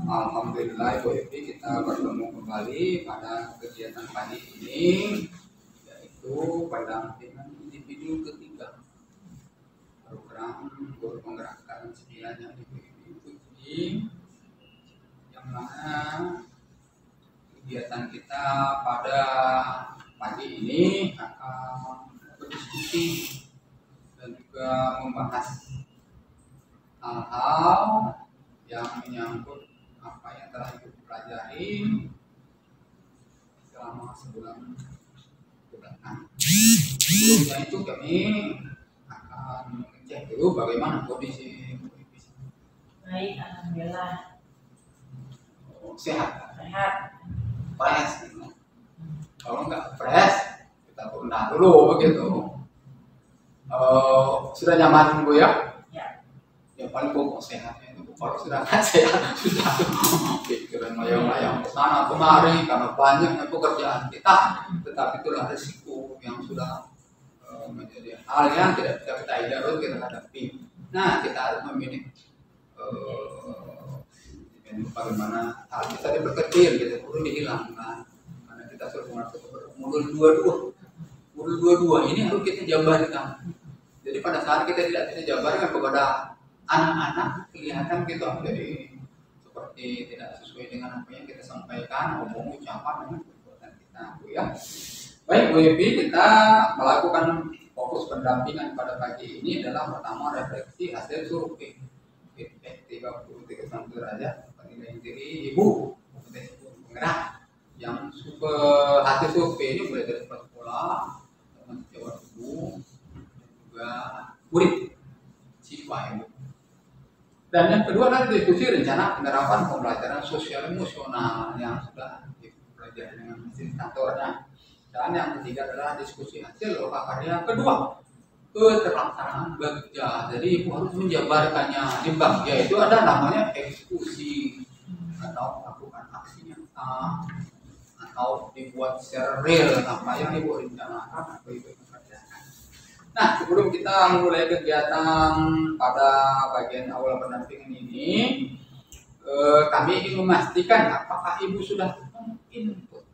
Alhamdulillah Ibu Evi, kita bertemu kembali pada kegiatan pagi ini, yaitu pendampingan individu ketiga program guru penggerak 9 yang Ibu Evi ikuti, yang mana kegiatan kita pada pagi ini akan berdiskusi dan juga membahas hal-hal yang menyangkut apa yang telah Ibu pelajari selama sebulan kebelakang. Sebelumnya itu kami akan mengecek dulu bagaimana kondisi Ibu. Baik, alhamdulillah. Sehat? Sehat. Fresh? Kalau nggak fresh, kita tunda dulu begitu. Sudah nyaman Bu ya? Ya. Yang paling pokok sehatnya. Kalau sudah nggak sehat, sudah pikiran layang-layang ke sana kemari karena banyaknya pekerjaan kita, tetapi itulah risiko yang sudah menjadi hal yang tidak bisa kita hindari, kita hadapi. Nah, kita harus memilih bagaimana hal kita diperkecil, kita perlu dihilangkan karena kita sudah masuk ke modul 22 ini harus kita jabarkan. Jadi pada saat kita tidak bisa jabarkan kepada anak-anak, kelihatan gitu jadi seperti tidak sesuai dengan apa yang kita sampaikan, omong ucapan dengan perbuatan kita, Bu ya. Baik Bu Evi, kita melakukan fokus pendampingan pada pagi ini adalah pertama refleksi hasil survei feedback 33 sampel aja penilaian diri Ibu kompetensi penggerak yang hasil survei ini mulai dari sekolah, teman sejawat Ibu, dan juga murid siswa Ibu. Dan yang kedua adalah diskusi rencana penerapan pembelajaran sosial emosional yang sudah dipelajari dengan fasilitatornya. Dan yang ketiga adalah diskusi hasil lokakarya kedua, keterlaksanaan bagja. Jadi Ibu harus menjabarkannya. Di bagja itu ada namanya eksekusi atau melakukan aksi nyata atau dibuat secara real apa yang Ibu rencanakan atau Ibu kerjakan. Nah, sebelum kita mulai kegiatan pada bagian awal pendampingan ini, kami ingin memastikan apakah Ibu sudah menginput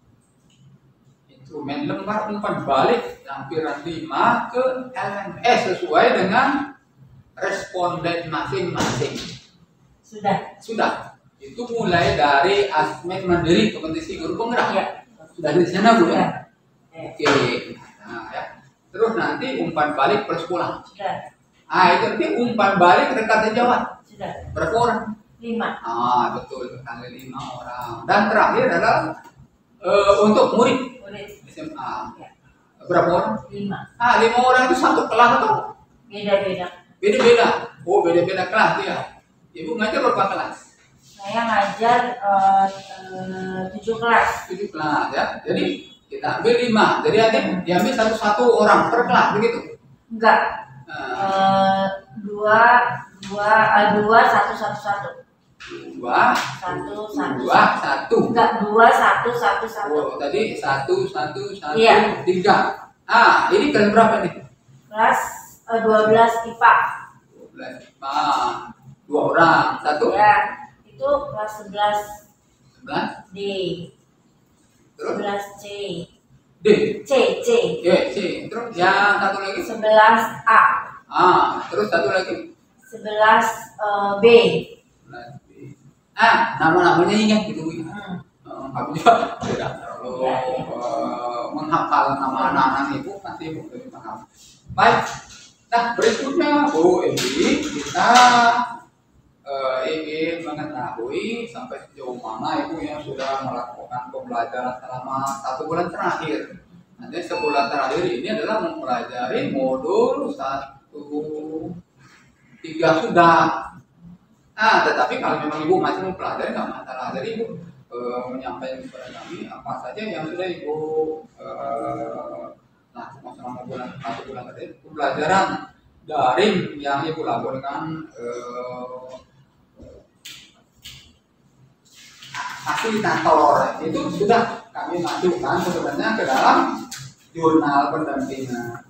instrumen lembar umpan balik lampiran 5 ke LMS sesuai dengan responden masing-masing. Sudah. Itu mulai dari asesmen mandiri kompetensi guru penggerak. Ya. Sudah di sana Bu ya? Oke. Nah, ya. Terus nanti umpan balik per sekolah. Sudah. Itu nanti umpan balik rekat sejawat. Sudah. Berapa orang? 5. Betul, kali 5 orang. Dan terakhir adalah untuk murid SMA. Ya. Berapa orang? 5. 5 orang itu satu kelas atau? Beda-beda. Beda-beda. Oh, beda-beda kelas ya. Ibu ngajar berapa kelas? Saya ngajar 7 kelas. 7 kelas ya. Jadi kita ambil 5, jadi ada diambil satu orang per kelas begitu? Enggak. 2 1 1 1. 2 1 1 1. Enggak, 2 1 1 1. Oh, tadi 1 1 1 iya. 3. Ini kelas berapa nih? Kelas 12 IPA. 12 IPA. 2 orang, 1? Ya, itu kelas 11 D. Terus 11 C. D. C. Terus yang satu lagi 11 A. Terus satu lagi 11 B. 11 B. Nama-namanya ingat gitu Bu. Aku juga tidak terlalu menghafal nama anak-anak Ibu, pasti Ibu lebih paham. Baik. Nah, berikutnya Bu Evi, kita ingin mengetahui sampai sejauh mana Ibu yang sudah melakukan pembelajaran selama 1 bulan terakhir. Nanti sebulan terakhir ini adalah mempelajari modul 1-3 sudah. Tetapi kalau memang Ibu masih mempelajari nggak masalah. Jadi Ibu menyampaikan kepada kami apa saja yang sudah Ibu lakukan selama 1 bulan terakhir. Pembelajaran daring yang Ibu lakukan fasilitator itu sudah kami masukkan sebenarnya ke dalam jurnal pendampingan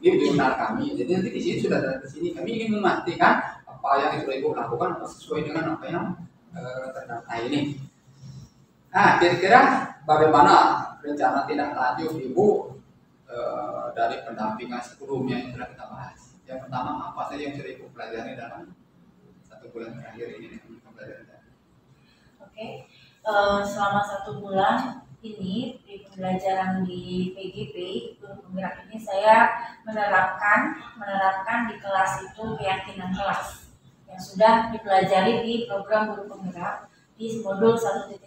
di jurnal kami. Jadi nanti di sini sudah ada di sini kami ingin memastikan apa yang sudah Ibu lakukan sesuai dengan apa yang terdata ini. Nah, kira-kira bagaimana rencana tindak lanjut Ibu dari pendampingan sebelumnya yang sudah kita bahas? Yang pertama, apa saja yang sudah Ibu pelajari dalam 1 bulan terakhir ini dengan pembelajaran? Oke, selama 1 bulan ini di pembelajaran di PGP guru penggerak ini saya menerapkan di kelas itu keyakinan kelas yang sudah dipelajari di program guru penggerak di modul 1.4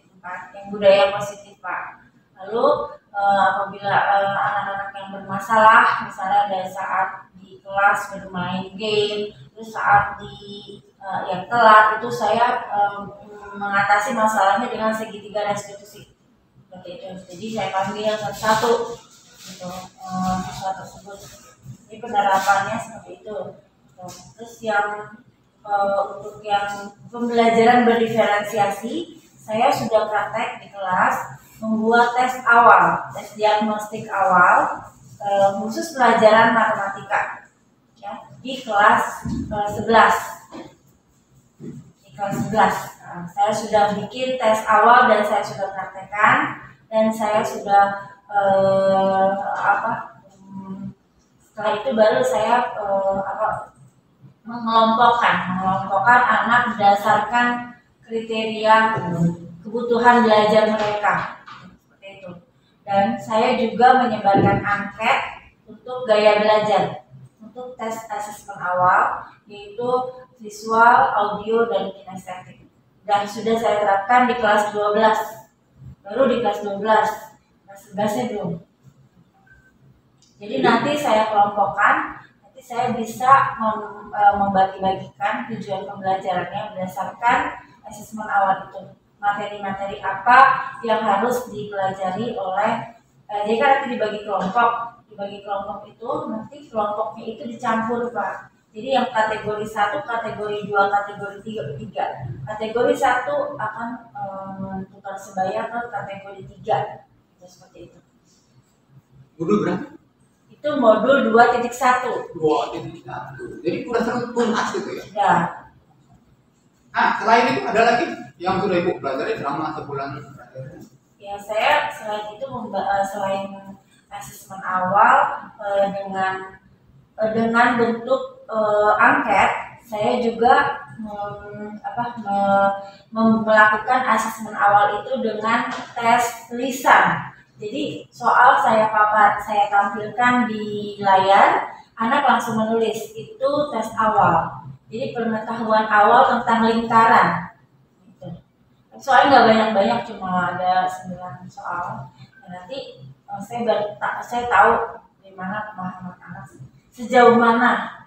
yang budaya positif Pak. Lalu apabila anak-anak yang bermasalah, misalnya dari saat di kelas bermain game, terus saat di yang telat, itu saya mengatasi masalahnya dengan segitiga restitusi. Seperti itu. Jadi saya panggil satu-satu gitu, siswa tersebut. Jadi penerapannya seperti itu. Terus yang untuk yang pembelajaran berdiferensiasi, saya sudah praktek di kelas membuat tes awal, tes diagnostik awal khusus pelajaran matematika ya, di kelas 11. Di kelas 11 saya sudah bikin tes awal dan saya sudah praktekkan dan saya sudah setelah itu baru saya mengelompokkan anak berdasarkan kriteria kebutuhan belajar mereka seperti itu. Dan saya juga menyebarkan angket untuk gaya belajar untuk tes asesmen awal yaitu visual, audio, dan kinestetik. Dan sudah saya terapkan di kelas 12. Baru di kelas 12. Kelas 11-nya belum. Jadi nanti saya kelompokkan, nanti saya bisa membagi-bagikan tujuan pembelajarannya berdasarkan asesmen awal itu. Materi-materi apa yang harus dipelajari oleh jadi kan nanti dibagi kelompok itu nanti kelompoknya itu dicampur Pak. Jadi yang kategori 1, kategori 2, kategori 3. Kategori 1 akan menentukan sebaya ke kategori 3. Itu seperti itu. Modul berapa? Itu modul 2.1. 2.1. Jadi udah tuntas gitu ya? Ya. Nah, selain itu ada lagi yang sudah Ibu pelajari selama sebulan terakhir? Ya, saya selain itu selain asesmen awal dengan bentuk angket, saya juga melakukan asesmen awal itu dengan tes lisan. Jadi soal saya tampilkan di layar, anak langsung menulis. Itu tes awal. Jadi pengetahuan awal tentang lingkaran. Gitu. Soalnya nggak banyak-banyak, cuma ada 9 soal. Dan nanti saya tahu di mana pemahaman anak sejauh mana.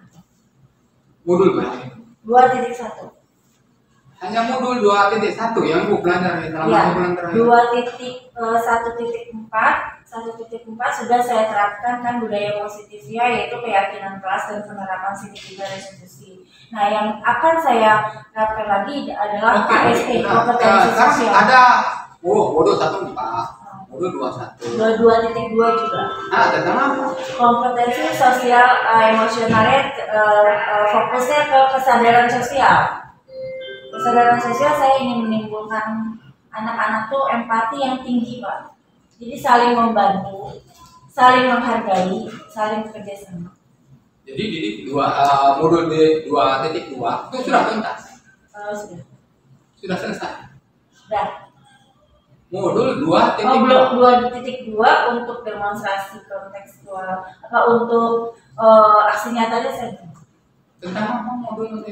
Modul berapa? 2.1. Hanya modul 2.1 yang Ibu pelajari selama sebulan terakhir? 1.4 sudah saya terapkan kan budaya positifnya, yaitu keyakinan kelas dan penerapan segitiga restitusi. Nah, yang akan saya terapkan lagi adalah KSE, kompetensi sosial. Ada modul 1.4, modul 2.1. 2.2 juga. Nah, tentang apa? Kompetensi sosial emosionalnya fokusnya ke kesadaran sosial. Kesadaran sosial saya ingin menimbulkan anak-anak tuh empati yang tinggi Pak. Jadi saling membantu, saling menghargai, saling bekerja sama. Jadi di modul 2.2 itu sudah tuntas? Sudah selesai? Sudah. Modul 2.2? Blok 2.2 untuk demonstrasi kontekstual, untuk aksi nyatanya saya. Tentang apa modul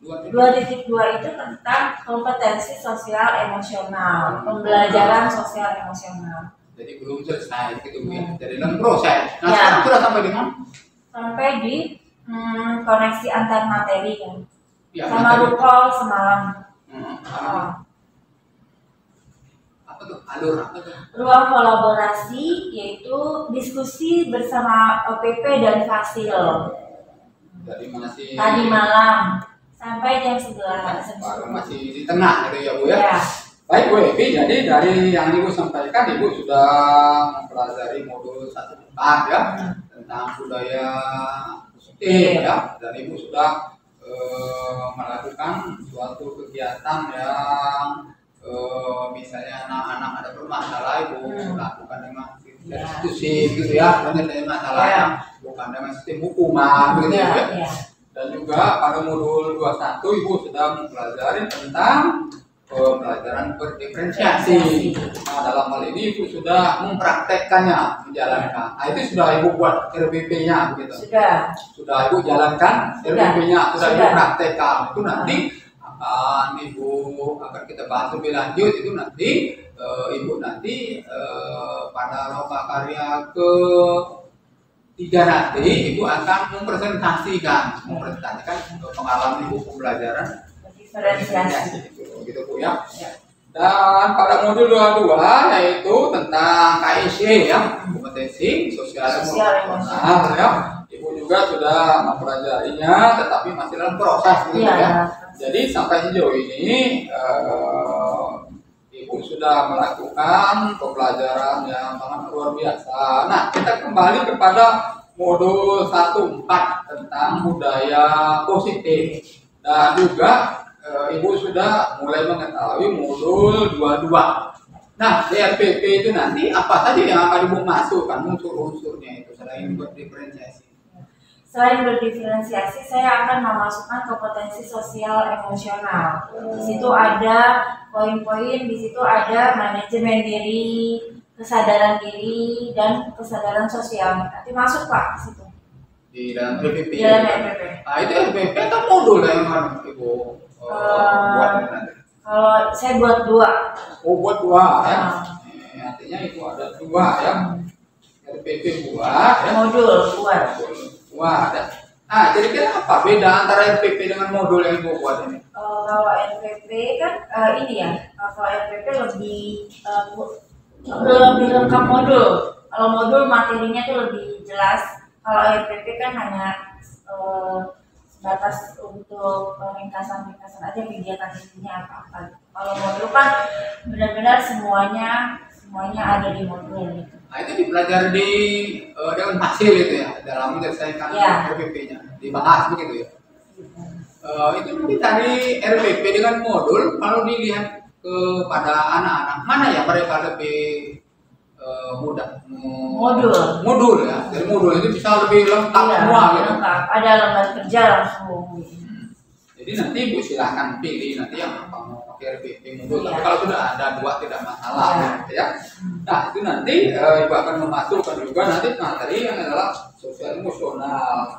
2.2 itu tentang kompetensi sosial emosional, pembelajaran sosial emosional. Jadi belum selesai gitu ya. Jadi dalam proses. Nah, sekarang sudah sampai di mana? Sampai di koneksi antar materi kan. Ya, sama RUPOL semalam. Apa tuh? Alur apa tuh? Ruang kolaborasi yaitu diskusi bersama OPP dan Fasil. Jadi masih tadi malam sampai jam 11. Baru masih di tengah gitu ya Bu ya. Ya. Baik Bu Evi, jadi dari yang Ibu sampaikan, Ibu sudah mempelajari modul 1.4 ya, tentang budaya positif ya, dan Ibu sudah melakukan suatu kegiatan yang misalnya anak-anak ada bermasalah, ibu lakukan dengan diskusi gitu ya, dengan masalah yang bukan dengan sistem hukuman gitu ya. Dan juga pada modul 21 ibu sudah mempelajari tentang pelajaran berdiferensiasi. Nah, dalam hal ini ibu sudah mempraktekkannya, menjalankan. Nah, itu sudah ibu buat RPP-nya begitu. Sudah ibu jalankan RPP-nya, sudah ibu praktekkan. Itu nanti akan kita bahas lebih lanjut. Itu nanti ibu nanti pada lomba karya ke 3 nanti ibu akan mempresentasikan pengalaman ibu pembelajaran diferensiasi gitu Bu ya. Dan pada modul 22 yaitu tentang KIC ya, kompetensi sosial emosional ya. Ibu juga sudah mempelajarinya, tetapi masih dalam proses gitu ya. Jadi sampai sejauh ini ibu sudah melakukan pembelajaran yang sangat luar biasa. Nah, kita kembali kepada modul 14 tentang budaya positif. Dan juga ibu sudah mulai mengetahui modul 22. Nah, di RPP itu nanti apa saja yang akan ibu masukkan unsur-unsurnya itu selain berdiferensiasi? Selain berdiferensiasi, saya akan memasukkan kompetensi sosial emosional. Di situ ada poin-poin, di situ ada manajemen diri, kesadaran diri, dan kesadaran sosial. Nanti masuk Pak di situ. Di dalam RPP. Di dalam RPP. Nah, itu RPP atau modul yang ibu buat nanti? Kalau saya buat 2. Oh, buat 2 ya. Artinya itu ada 2 ya. RPP buat ya. Modul buat. Wah, ada. Nah, jadi kira apa beda antara RPP dengan modul yang ibu buat ini? Kalau RPP kan ini ya, kalau RPP lebih lengkap modul. Kalau modul materinya tuh lebih jelas. Kalau RPP kan hanya sebatas untuk ringkasan-ringkasan aja kegiatan intinya apa-apa. Kalau modul kan benar-benar semuanya ada di modul gitu. Nah, itu dipelajari dengan hasil itu ya, dalam menyelesaikan RPP-nya, dibahas begitu ya. Itu nanti dari RPP dengan modul, kalau dilihat kepada anak-anak, mana ya mereka lebih mudah? Modul ya, dari modul itu bisa lebih lengkap semua gitu. Ada lembar kerja langsung. Jadi nanti ibu silahkan pilih nanti yang mau pakai RPP modul. Tapi kalau sudah ada 2 tidak masalah gitu ya. Nah, itu nanti ibu akan memasukkan juga nanti materi yang adalah sosial emosional,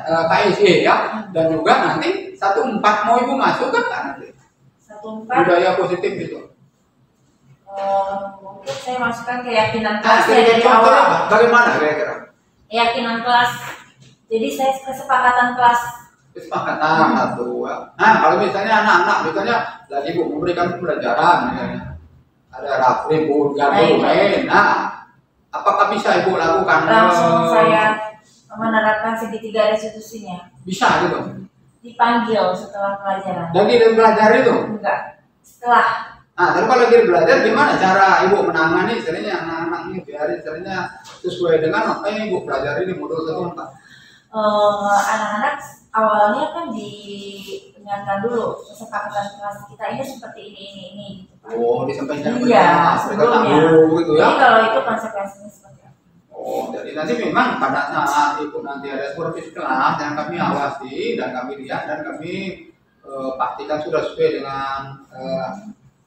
KIC ya, dan juga nanti 14 mau ibu masukkan kan nanti 14 budaya positif itu. Mungkin saya masukkan keyakinan kelas dari awal. Bagaimana kira-kira? Keyakinan kelas. Jadi saya kesepakatan kelas. Kesepakatan satu. Nah, kalau misalnya anak-anak misalnya lagi ibu memberikan pembelajaran misalnya ada ribut, gaduh, main. Nah, apakah bisa ibu lakukan? Langsung saya menerapkan segitiga restitusinya. Bisa gitu. Dipanggil setelah pelajaran. Lagi belajar itu? Enggak. Setelah. Nah, tapi kalau lagi belajar gimana cara ibu menangani istilahnya anak-anak ini biar istilahnya sesuai dengan apa yang ibu pelajari di modul 14? Anak-anak awalnya kan diingatkan dulu kesepakatan kelas kita ini seperti ini gitu Pak. Oh, disampaikan sebelumnya. Gitu ya. Jadi kalau itu konsekuensinya seperti apa? Oh, jadi nanti memang pada saat itu nanti ada supervisi kelas yang kami awasi dan kami lihat dan kami pastikan sudah sesuai dengan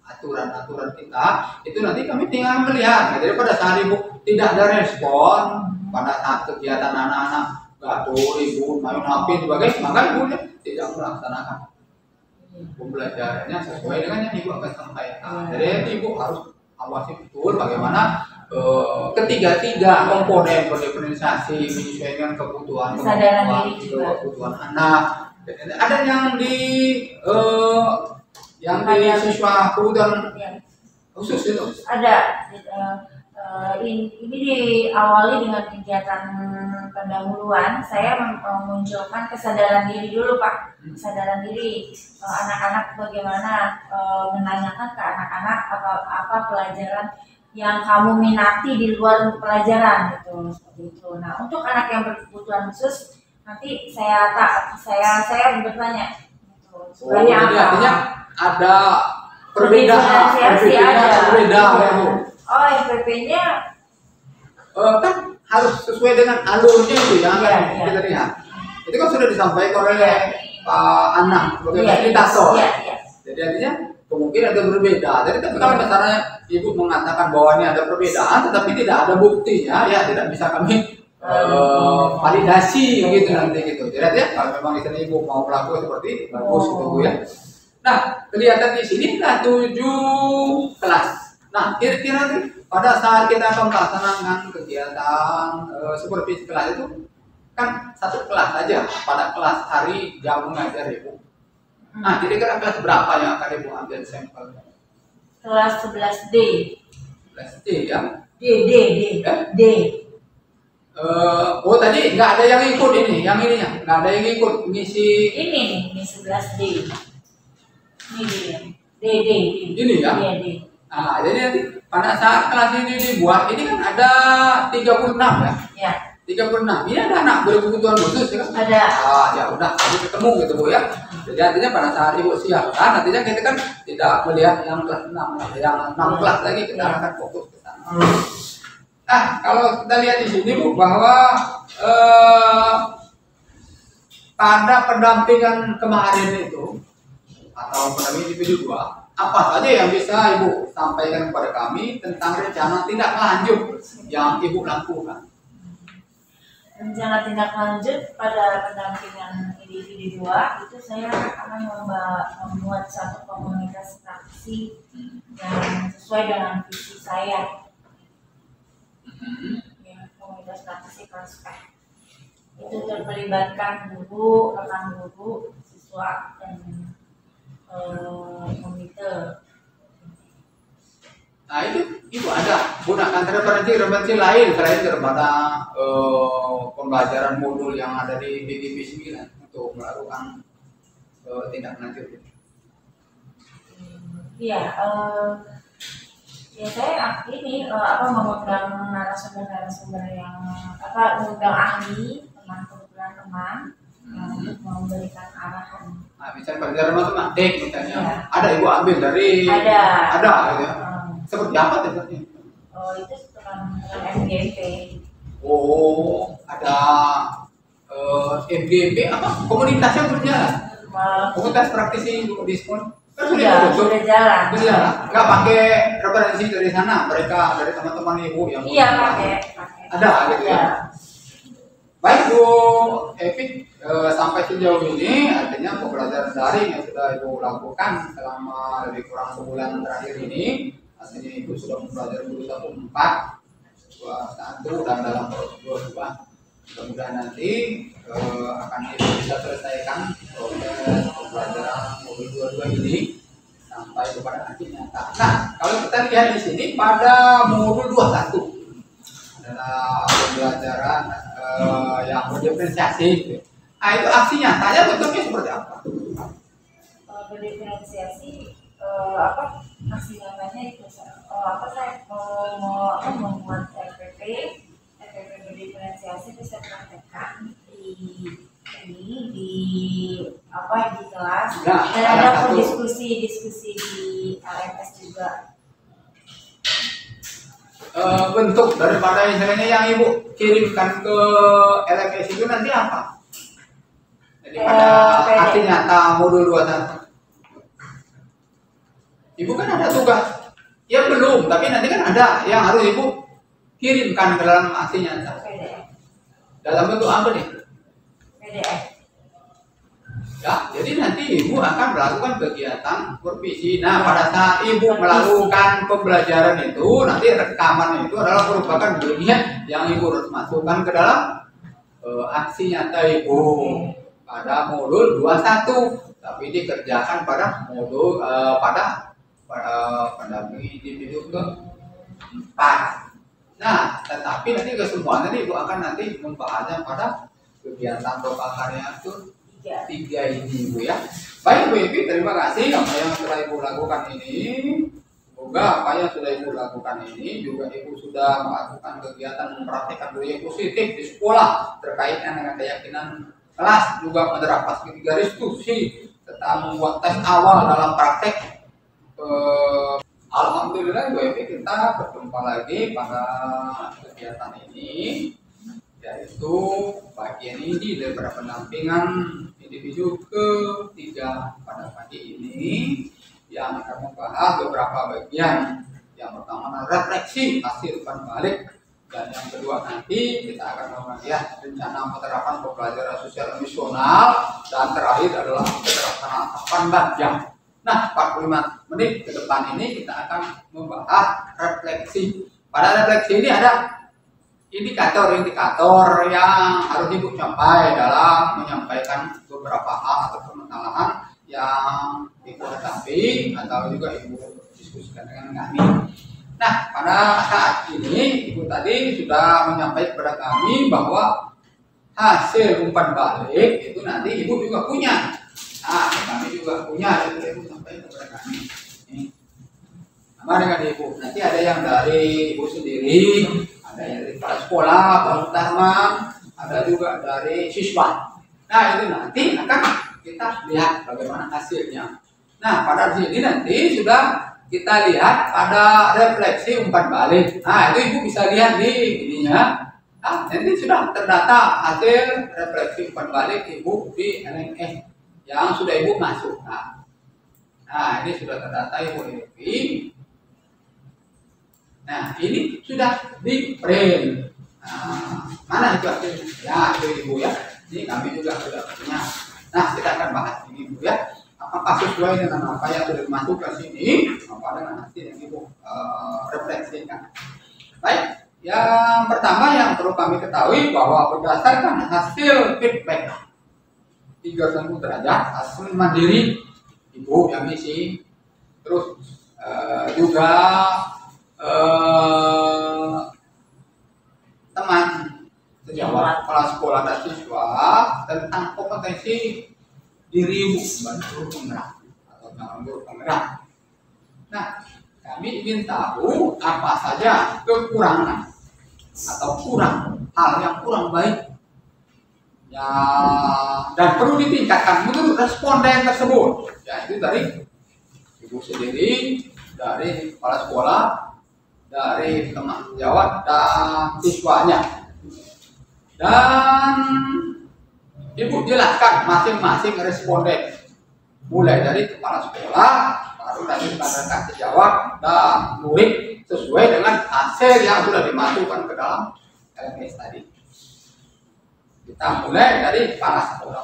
aturan-aturan kita, itu nanti kami tinggal melihat. Jadi pada saat ibu tidak ada respon pada saat kegiatan anak-anak gaduh, ribut, main HP sebagainya, maka ibu tidak melaksanakan pembelajarannya sesuai dengan yang ibu akan sampaikan. Jadi ibu harus awasi betul bagaimana ketiga-tiga komponen berdiferensiasi menyesuaikan kebutuhan anak. Ada yang di siswa kebutuhan khusus itu. Ada. Ini diawali dengan kegiatan pendahuluan. Saya memunculkan kesadaran diri dulu Pak. Kesadaran diri anak-anak bagaimana menanyakan ke anak-anak apa pelajaran yang kamu minati di luar pelajaran gitu, seperti itu. Nah, untuk anak yang berkebutuhan khusus nanti saya bertanya. Gitu. Oh, Sebenarnya jadi apa? artinya ada perbedaan, berbeda ya Bu. Oh, FPP-nya Kan harus sesuai dengan alurnya itu yang Iya, akan iya. kita lihat. Itu kan sudah disampaikan oleh Pak Anang sebagai fasilitator. Iya, iya. Jadi artinya kemungkinan ada berbeda. Jadi tapi kalau misalnya Ibu mengatakan bahwa ini ada perbedaan, tetapi tidak ada buktinya, ya tidak bisa kami validasi gitu nanti gitu. Jadi artinya kalau memang di sini Ibu mau melakukan seperti itu, bagus gitu Bu ya. Nah, kelihatan di sini ada 7 kelas. Nah, kira-kira pada saat kita akan melaksanakan kegiatan supervisi kelas itu kan satu kelas saja pada kelas hari jam mengajar Ibu. Nah, kira-kira kelas berapa yang akan Ibu ambil sampelnya? Kelas 11D. Kelas D ya? D. Oh tadi nggak ada yang ikut ini, yang ininya nggak ada yang ikut ngisi Ini 11D. Ini dia. D. ini ya? Iya, D. Nah, jadi nanti pada saat kelas ini dibuat ini kan ada 36 ya? Ya, 36. Ini ada anak berkebutuhan khusus ya kan? ada. Ya udah, jadi ketemu gitu Bu ya. Jadi artinya pada saat Ibu siapkan, nantinya kita kan tidak melihat yang kelas 6, yang 6 kelas lagi kita akan fokus ke sana. Kalau kita lihat di sini Bu bahwa pada pendampingan kemarin itu atau pendampingan individu 2, apa saja yang bisa Ibu sampaikan kepada kami tentang rencana tindak lanjut yang Ibu lakukan? Rencana tindak lanjut pada pendampingan individu 2 itu saya akan membuat satu komunitas praksi yang sesuai dengan visi saya. Ya, komunitas praksi kelas F. Itu terlibatkan guru, rekan guru, siswa dan komite. Nah itu ada gunakan referensi lain selain daripada pembelajaran modul yang ada di BGP 9 untuk melakukan tindak lanjut. Iya, ya saya ini mengundang narasumber yang mengundang ahli teman untuk memberikan arahan. Nah, misalnya pelajaran matematik misalnya, Ya. ada Ibu ambil dari Ada gitu ya. Seperti apa tesnya? Itu tentang MGP. Oh, ada MGP apa? Komunitasnya berjalan. Komunitas praktisi di sekolah. Kan Sudah jalan. Nggak pakai referensi dari sana, mereka dari teman-teman Ibu yang Iya, pakai. ada gitu ya. Baik Bu Epi, sampai sejauh ini artinya pembelajaran daring yang sudah Ibu lakukan selama lebih kurang sebulan terakhir ini, artinya Ibu sudah mempelajari guru 1-4, 2-1 dan dalam proses 2-2. Mudah-mudahan nanti akan Ibu bisa selesaikan proses pembelajaran modul 2-2 ini sampai kepada akhir nyata. Nah, kalau kita lihat di sini pada modul 21 adalah pembelajaran yang berdiferensiasi. Nah, itu aksi nyatanya bentuknya seperti apa? Berdiferensiasi aksi nyatanya itu saya mau membuat FPP berdiferensiasi bisa praktekkan di kelas dan ada diskusi di RMS juga. Bentuk daripada misalnya yang Ibu kirimkan ke LMS itu nanti apa? Jadi pada aksi nyata modul 21 Ibu kan ada tugas ya belum, tapi nanti kan ada yang harus Ibu kirimkan ke dalam aksi nyata. PDF. Dalam bentuk apa nih? PDF. Ya, jadi nanti Ibu akan melakukan kegiatan supervisi. Nah, pada saat Ibu melakukan pembelajaran itu, nanti rekaman itu adalah merupakan bagian yang Ibu harus masukkan ke dalam aksi nyata Ibu pada modul 21. Tapi dikerjakan pada modul pada pendamping individu ke-4. Nah, tetapi nanti kesemuanya Ibu akan nanti membahasnya pada kegiatan prakarya itu 3 ini Bu ya. Baik Bu Evi, terima kasih apa yang sudah Ibu lakukan ini. Semoga apa yang sudah Ibu lakukan ini juga Ibu sudah melakukan kegiatan mempraktikkan budaya positif di sekolah terkait dengan keyakinan kelas juga menerapkan ketiga diskusi tentang membuat tes awal dalam praktek. Alhamdulillah kita berjumpa lagi pada kegiatan ini, yaitu bagian ini daripada pendampingan individu ketiga pada pagi ini yang akan membahas beberapa bagian. Yang pertama adalah refleksi hasil umpan balik, dan yang kedua nanti kita akan melihat rencana penerapan pembelajaran sosial emosional, dan terakhir adalah penerapan bagian. Nah, 45 menit ke depan ini kita akan membahas refleksi. Pada refleksi ini ada indikator-indikator yang harus Ibu capai dalam menyampaikan beberapa hal atau permasalahan yang Ibu hadapi atau juga Ibu diskusikan dengan kami. Nah, pada saat ini Ibu tadi sudah menyampaikan kepada kami bahwa hasil umpan balik itu nanti Ibu juga punya. Nah, kami juga punya, itu Ibu sampaikan kepada kami. Sama dengan Ibu. Nanti ada yang dari Ibu sendiri, ada yang dari kepala sekolah, Pak Utama, ada juga dari siswa. Nah, itu nanti akan kita lihat bagaimana hasilnya. Nah, pada sini nanti sudah kita lihat pada refleksi umpan balik. Nah, itu Ibu bisa lihat di ininya. Nah, nanti sudah terdata hasil refleksi umpan balik Ibu di LMS yang sudah Ibu masukkan. Nah, ini sudah terdata Ibu ini. Nah, ini sudah di print. Nah, mana itu hasilnya? Ya, itu Ibu ya. Ini kami juga sudah punya. Nah, kita akan bahas ini Ibu ya. Apakah sesuai dengan apa yang sudah dimasukkan sini, apa dengan hasil yang Ibu refleksikan. Baik, yang pertama yang perlu kami ketahui bahwa berdasarkan hasil feedback 360 derajat, hasil mandiri Ibu yang isi, terus juga teman sejawat kepala sekolah dan siswa tentang kompetensi diri Ibu sebagai guru penggerak atau calon guru penggerak. Nah, kami ingin tahu apa saja kekurangan atau hal yang kurang baik ya, dan perlu ditingkatkan menurut responden tersebut. Ya, itu dari Ibu sendiri, dari kepala sekolah, dari teman sejawat dan siswanya. Dan Ibu jelaskan masing-masing responden, mulai dari kepala sekolah, baru dari rekan sejawat dan murid, sesuai dengan hasil yang sudah dimasukkan ke dalam LMS tadi. Kita mulai dari kepala sekolah.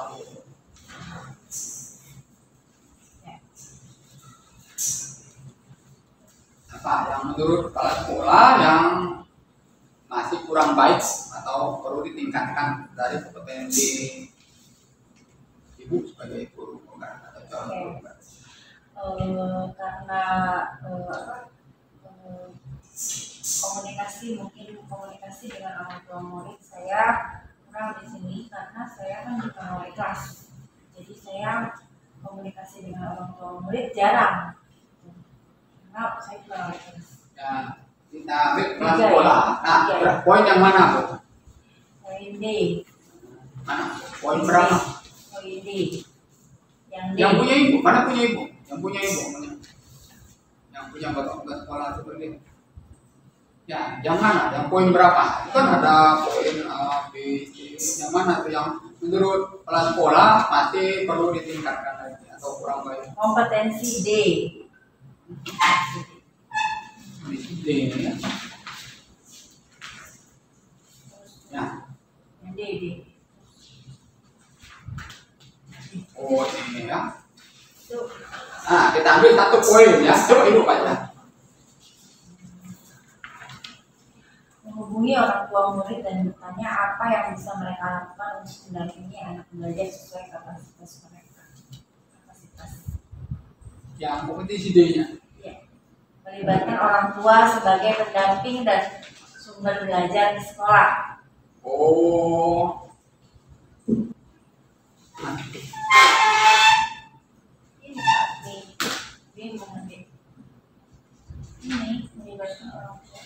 Apa yang menurut kepala sekolah yang masih kurang baik atau perlu ditingkatkan dari kompetensi Ibu sebagai guru penggerak atau calon guru penggerak? Karena komunikasi dengan orang tua murid saya kurang di sini, karena saya kan bukan wali kelas, jadi saya komunikasi dengan orang tua murid jarang, karena saya bukan wali kelas. Ya, kita ambil kelas sekolah. Nah, poin yang mana Bu? Poin D. Mana? Poin berapa? Poin D. Yang D. Yang punya Ibu, mana punya Ibu? Yang punya Ibu, yang punya bapak sekolah seperti ini. Ya, yang mana? Yang poin berapa? Itu kan ada poin A, B, C. Yang mana tuh yang menurut kepala sekolah masih perlu ditingkatkan lagi atau kurang baik? Kompetensi D. D ya. Ya. Yang D. Oh, ini ya. Itu. Nah, kita ambil satu poin ya. Coba Ibu baca. Menghubungi orang tua murid dan bertanya apa yang bisa mereka lakukan untuk mendampingi anak belajar sesuai kapasitas mereka. Yang kompetisi D-nya. Ya. Melibatkan orang tua sebagai pendamping dan sumber belajar di sekolah. Oh. Ini melibatkan orang tua.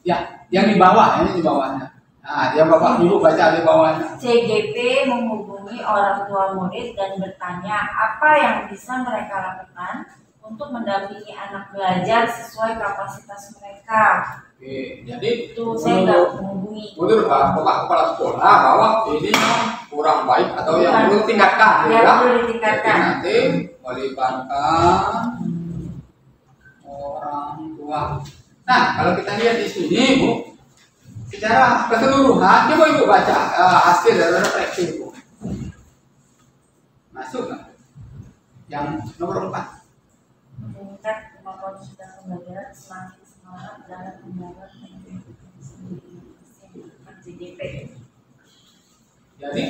Ya, yang di bawah, ini di bawahnya. Nah, yang Bapak Ibu baca di bawahnya. CGP menghubungi orang tua murid dan bertanya apa yang bisa mereka lakukan untuk mendampingi anak belajar sesuai kapasitas mereka. Oke, jadi Itu saya nggak menghubungi. menurut Bapak Kepala Sekolah bahwa ini kurang baik atau yang perlu ditingkatkan, yang ya? perlu ditingkatkan. Jadi nanti melibatkan orang tua. Nah, kalau kita lihat di sini, Bu, secara keseluruhan, coba Ibu baca hasil dari refleksi Ibu. Masuk nggak? Yang nomor 4. Meningkat kemampuan kita pembelajaran semakin semangat dalam membangun CGP. Jadi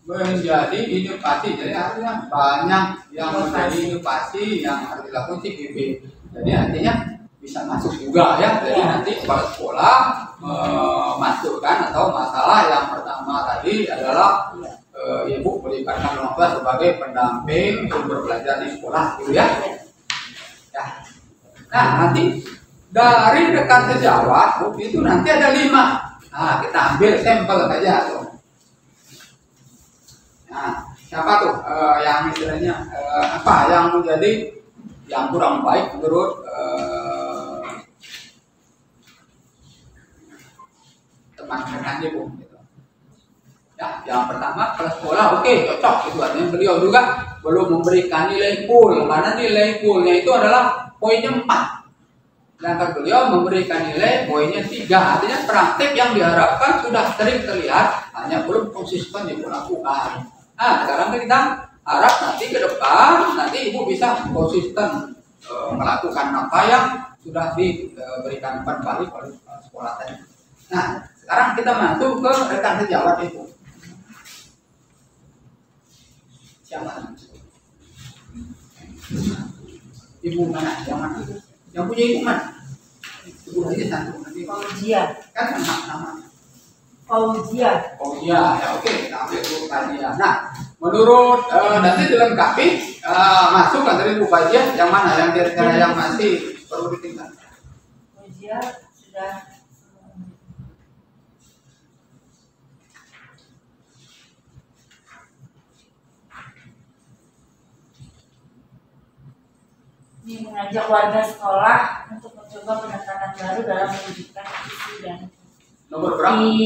menjadi inovasi, jadi artinya banyak yang menjadi inovasi yang harus dilakukan CGP. Jadi artinya bisa masuk juga ya. Jadi nanti kepala sekolah masukkan atau masalah yang pertama tadi adalah Ibu melibatkan orang tua sebagai pendamping sumber belajar di sekolah, gitu ya. Ya. Nah, nanti dari rekan sejawat itu nanti ada 5. Nah, kita ambil sampel saja tuh. Nah, siapa tuh yang istilahnya apa yang menjadi yang kurang baik menurut teman-teman Ibu? Gitu. Ya, yang pertama kepala sekolah, oke, cocok itu artinya beliau juga belum memberikan nilai full, karena nilai fullnya itu adalah poinnya 4. Sedangkan beliau memberikan nilai poinnya 3, artinya praktek yang diharapkan sudah sering terlihat, hanya belum konsisten dilakukan. Nah, sekarang kita harap nanti ke depan nanti Ibu bisa konsisten melakukan apa yang sudah diberikan kembali oleh sekolah tadi. Nah, sekarang kita masuk ke rekan sejawat Ibu. Siapa? Ibu mana? Yang mana? Yang punya ibu mana? Ibu aja satu. Nanti Fauzia. kan nama. Fauzia. Fauzia, ya oke. Kita ambil Bu Fauzia. Nah, menurut nanti dilengkapi masuk kan dari Bu Fauzia yang mana? Yang kira-kira yang masih perlu ditingkatkan? Fauzia sudah. Ini mengajak warga sekolah untuk mencoba pendekatan baru dalam mewujudkan visi dan Nomor berapa? di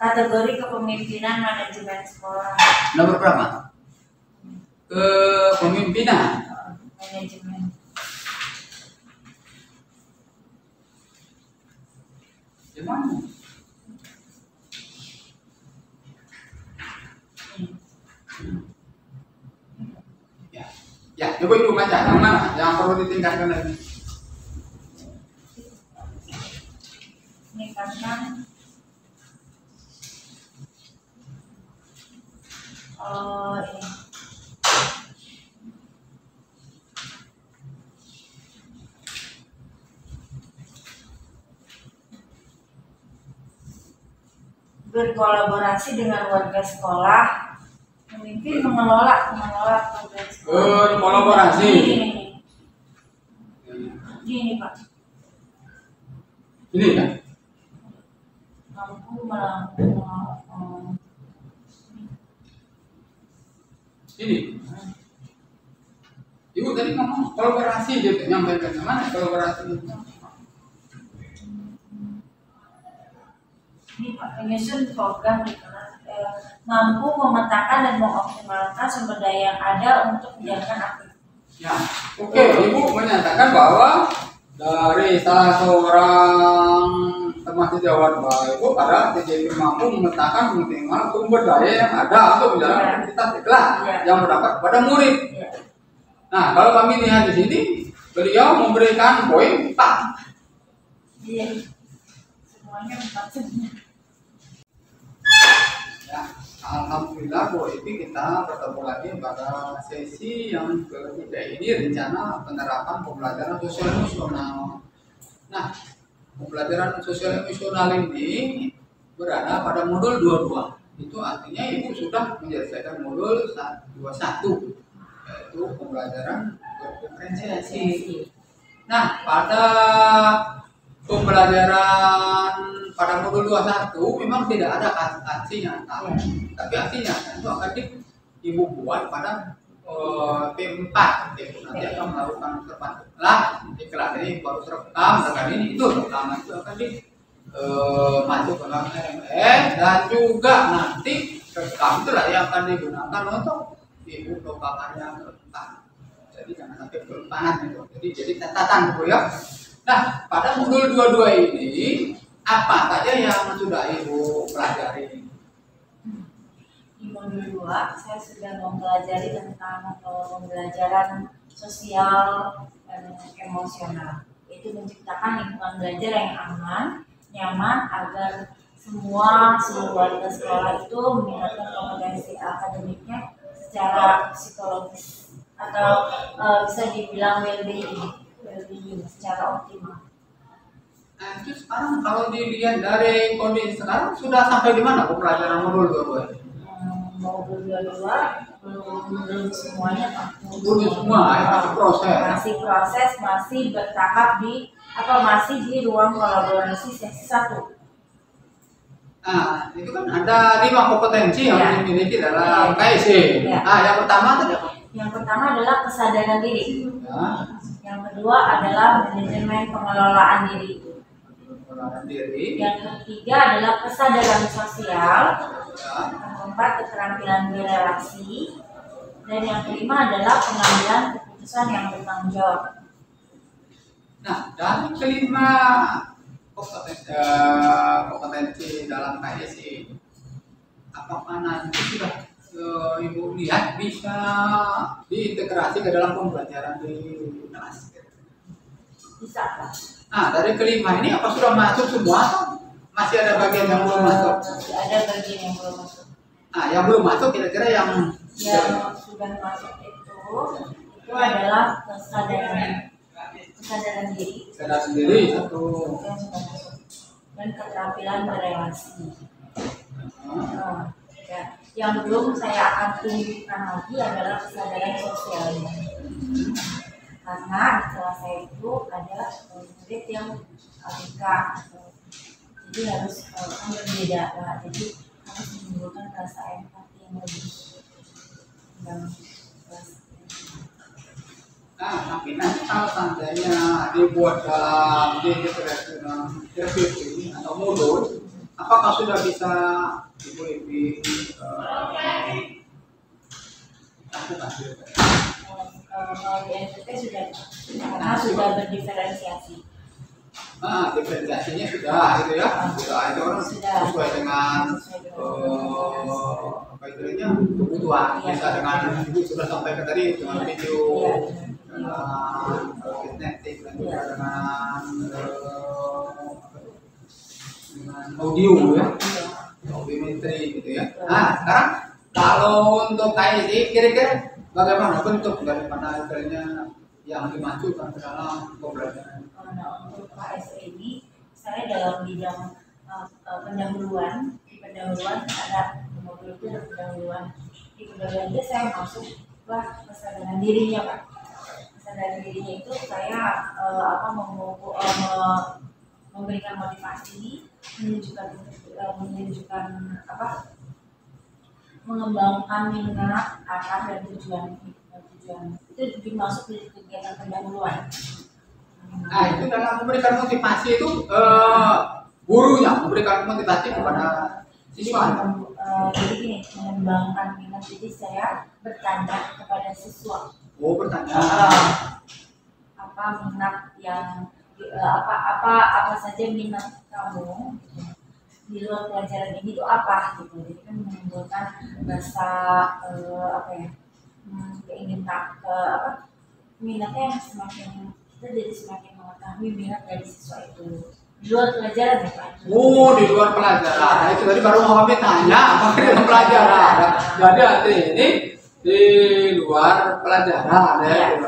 kategori kepemimpinan manajemen sekolah. Nomor berapa? Kepemimpinan. Manajemen. Di mana? Ya, coba Ibu baca yang mana yang perlu ditingkatkan lagi. Meningkatkan ini. Berkolaborasi dengan warga sekolah, memimpin mengelola program sekolah. Berkolaborasi. Ini Pak. Ini ya. Mampu Ini. Ibu tadi ngomong kolaborasi gitu, nyampaikan mana kolaborasi? Ini Pak, menyusun program di kelas, mampu memetakan dan mengoptimalkan sumber daya yang ada untuk menjalankan aktivitas. Ya, oke. Ibu menyatakan bahwa dari salah seorang teman sejawat Ibu pada TJP mampu memetakan minimal sumber daya yang ada untuk menjalankan aktivitas di kelas yang mendapat pada murid. Ya. Nah, kalau kami lihat di sini, beliau memberikan poin 4. Iya. Semuanya 4 semua. Ya, alhamdulillah Bu Ipi kita bertemu lagi pada sesi yang ketiga ini, rencana penerapan pembelajaran sosial emosional. Nah, pembelajaran sosial emosional ini berada pada modul 22. Itu artinya Ibu sudah menyelesaikan modul 21, yaitu pembelajaran berdiferensiasi. Nah, pada pembelajaran pada modul 21 memang tidak ada aksi nyata, tapi aksi nyata itu akan ibu buat pada P4 itu nanti akan melakukan terpantau lah di kelas ini baru terekam dan ini itu rekaman itu akan masuk ke dalam RMS dan juga nanti rekam itu lah yang akan digunakan untuk ibu propagannya ke depan. Jadi jangan sampai kelupaan itu. Jadi catatan dulu ya. Nah, pada modul 22 ini apa saja yang sudah ibu pelajari? Di modul 2 saya sudah mempelajari tentang pembelajaran sosial dan emosional, yaitu menciptakan lingkungan belajar yang aman, nyaman agar seluruh warga sekolah itu meningkatkan kompetensi akademiknya secara psikologis atau bisa dibilang well-being secara optimal. Nah, itu sekarang kalau dilihat dari kondisi sekarang sudah sampai di mana pelajaran modul 22 ini? Modul 22 belum semuanya Pak. Belum semua, masih proses. Masih bertahap masih di ruang kolaborasi sesi 1. Nah, itu kan ada 5 kompetensi yang dimiliki dalam KIC. Nah, yang pertama tadi apa? Yang pertama adalah kesadaran diri. Ya. Yang kedua adalah manajemen pengelolaan diri. Yang ketiga adalah kesadaran sosial. Yang keempat keterampilan berelasi. Dan yang kelima adalah pengambilan keputusan yang bertanggung jawab. Nah, dari kelima kompetensi dalam KIC, apakah nanti sudah ibu lihat bisa diintegrasi ke dalam pembelajaran di kelas? Bisa Pak. Nah, dari kelima ini apa sudah masuk semua atau masih ada bagian yang belum masuk? Masih ada bagian yang belum masuk. Nah, yang belum masuk kira-kira yang sudah masuk itu adalah kesadaran diri. Kesadaran diri satu. Yang sudah masuk. Dan keterampilan berelasi. Ya. Yang belum saya akan tunjukkan lagi adalah kesadaran sosialnya. Karena di kelas saya itu ada murid yang ABK, jadi harus berbeda lah. Jadi harus menimbulkan rasa empati yang lebih dalam kelas. Nah, tapi nanti kalau seandainya dibuat dalam interview ini atau modul, apakah sudah bisa lebih lakukan? Kalau di NTT sudah, karena sudah berdiferensiasi. Nah, diferensiasinya sudah, gitu ya. Sudah, itu kan sesuai dengan apa istilahnya kebutuhan. Bisa dengan ibu sudah sampaikan tadi dengan video, dengan kinetik, dan juga dengan audio ya, audiometri gitu ya. Nah, sekarang kalau untuk KIC kira-kira bagaimana bentuk daripada istilahnya yang dimasukkan ke dalam pembelajaran? Nah, untuk KIC ini saya dalam bidang pendahuluan. Di pendahuluan ada modul itu ada pendahuluan. Di pendahuluan itu saya masuk kesadaran dirinya Pak. Kesadaran dirinya itu saya memberikan motivasi, menunjukkan mengembangkan minat, arah dan tujuan itu dimasuk di kegiatan pendahuluan. Nah, itu dalam memberikan motivasi itu gurunya memberikan motivasi kepada siswa. Jadi gini, mengembangkan minat, jadi saya bertanya kepada siswa. Oh, bertanya. Apa minat yang apa saja minat kamu di luar pelajaran ini itu apa gitu. Jadi kan menimbulkan rasa keinginan minatnya yang semakin, kita jadi semakin mengetahui minat dari siswa itu di luar pelajaran ya Pak. Oh, di luar pelajaran. Nah, itu tadi baru mau kami tanya apa di dalam pelajaran. Jadi arti ini di luar pelajaran ya.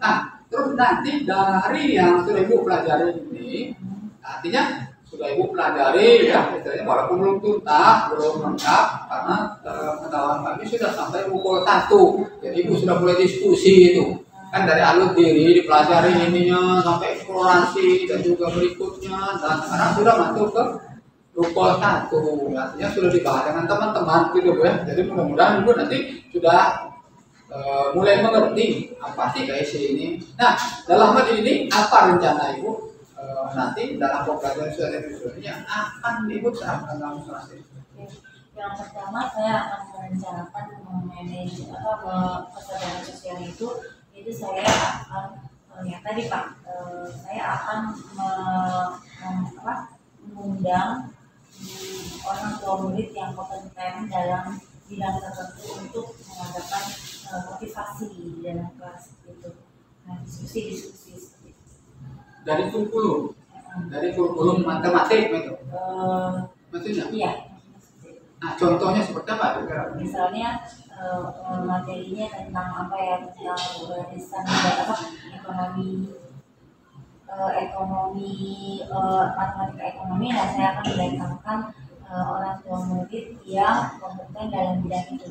Nah, terus nanti dari yang sudah ibu pelajari ini, artinya sudah ibu pelajari ya, istilahnya walaupun belum tuntas, belum lengkap, karena pengetahuan kami sudah sampai pukul 1. Jadi ibu sudah mulai diskusi itu. kan dari alur diri dipelajari ininya sampai eksplorasi dan juga berikutnya, dan sekarang sudah masuk ke rukun 1, artinya sudah dibahas dengan teman-teman gitu ya. Jadi mudah-mudahan ibu nanti sudah mulai mengerti apa sih KIC ini. Nah, dalam hal ini apa rencana ibu nanti dalam pembelajaran sosial ini yang akan ibu terapkan dalam kelas ini? Yang pertama saya akan merencanakan memanage kesadaran sosial itu saya akan yang tadi Pak, saya akan mengundang orang tua murid yang kompeten dalam bidang tertentu untuk mengadakan motivasi dalam kelas itu. Nah, diskusi seperti itu. Dari kurikulum matematik itu. Maksudnya? Iya. Nah, contohnya seperti apa? Misalnya materinya tentang apa ya, tentang desain ekonomi, matematika ekonomi. Nah, saya akan mendatangkan orang tua murid yang kompeten dalam bidang itu.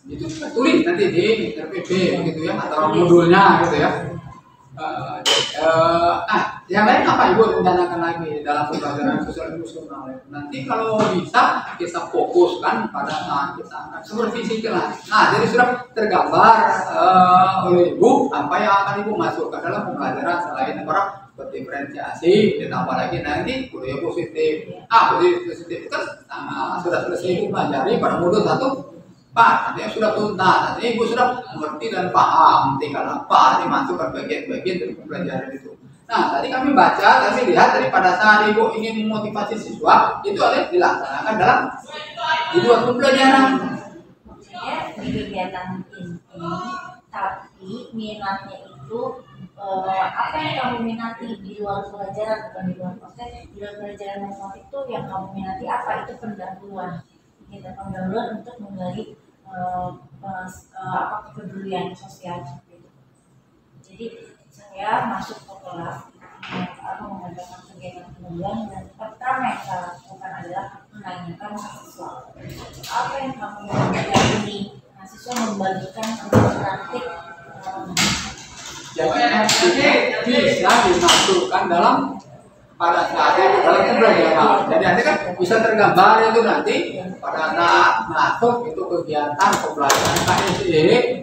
Itu kita tulis nanti di RPP gitu ya, atau modulnya gitu ya. Yang lain apa ibu rencanakan lagi dalam pembelajaran sosial emosional? Nanti kalau bisa kita fokuskan pada saat kita akan supervisi kelas. Nah, jadi sudah tergambar oleh ibu apa yang akan ibu masukkan dalam pembelajaran selain berdiferensiasi, ditambah lagi nanti budaya positif. Budaya positif kan sudah selesai ibu pelajari pada modul 1. Pak, artinya sudah tuntas, artinya ibu sudah mengerti dan paham, tinggal apa dimasukkan bagian-bagian dari pembelajaran itu. Nah, tadi kami lihat tadi pada saat ibu ingin memotivasi siswa, itu ada dilaksanakan dalam di luar pembelajaran. Maksudnya di kegiatan inti, tapi minatnya itu apa yang kamu minati di luar pelajaran, bukan di luar proses. Di luar pelajaran matematik itu yang kamu minati apa, itu pendahuluan. Kita pendahuluan untuk menggali kepedulian sosial seperti itu. Jadi saya masuk ke kelas mengadakan kegiatan pendahuluan, dan pertama yang saya lakukan adalah menanyakan mahasiswa apa yang kamu belajar ini. Mahasiswa membagikan praktik. Jadi bisa dimasukkan dalam pada saat itu dalam pembelajaran. Jadi nanti kan bisa tergambar itu nanti pada saat masuk itu kegiatan pembelajaran KIC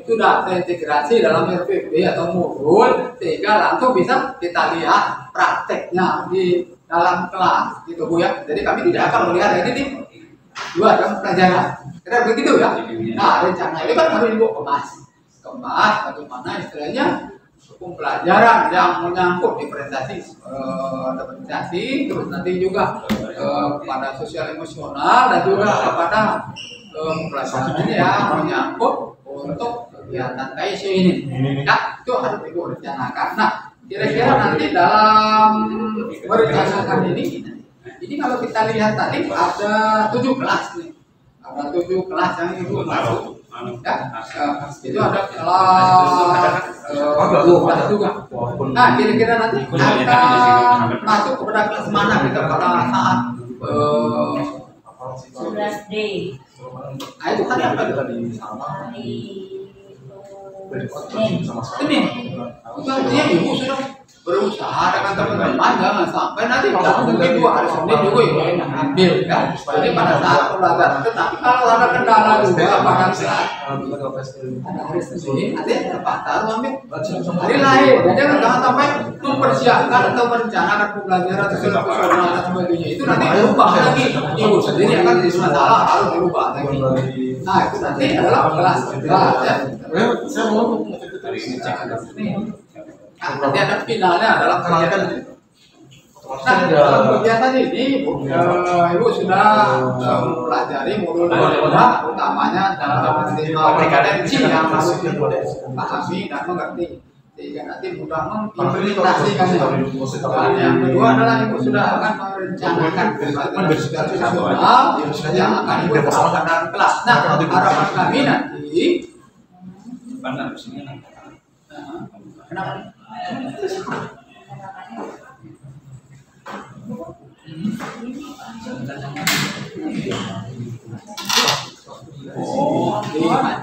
sudah terintegrasi dalam RPP atau modul, sehingga langsung bisa kita lihat prakteknya di dalam kelas gitu Bu ya. Jadi kami tidak akan melihat ini di luar jam pelajaran. Kira begitu ya. Nah, rencana ini kan harus Ibu kemas bagaimana istilahnya pembelajaran yang menyangkut diferensiasi, terus nanti juga pada sosial emosional, dan juga pada pembelajaran yang menyangkut untuk kegiatan KIC ini. Nah, itu harus Ibu rencanakan. Nah, kira-kira nanti dalam merencanakan ini kalau kita lihat tadi ada 7 kelas nih, ada 7 kelas yang Ibu masuk. Ya, itu ada kelas juga. Nah, kira-kira nanti akan masuk kepada kelas mana kita pada saat 11D. Nah, itu kan apa tadi? Senin. Itu artinya Ibu sudah berusaha dengan teman-teman, jangan sampai nanti kalau mungkin 2 hari Senin juga Ibu yang ambil kan. Jadi pada saat pembelajaran itu, tapi kalau ada kendala juga pada saat ada hari Senin, nanti terpaksa ambil hari lain. Jadi jangan sampai mempersiapkan atau merencanakan pembelajaran sosial dan sebagainya itu nanti berubah lagi. Ibu sendiri akan jadi masalah, harus dirubah lagi. Nah, itu nanti adalah kelas ya. Saya mau nanti ada finalnya adalah kegiatan. Nah, dalam kegiatan ini Ibu sudah mempelajari modul utamanya dalam kompetensi yang harus dipahami dan mengerti, sehingga nanti mudah mengimplementasikan. Dan yang kedua adalah Ibu sudah akan merencanakan pembelajaran situasional yang akan Ibu bawakan dalam kelas. Nah, harapan kami nanti kenapa? Oh,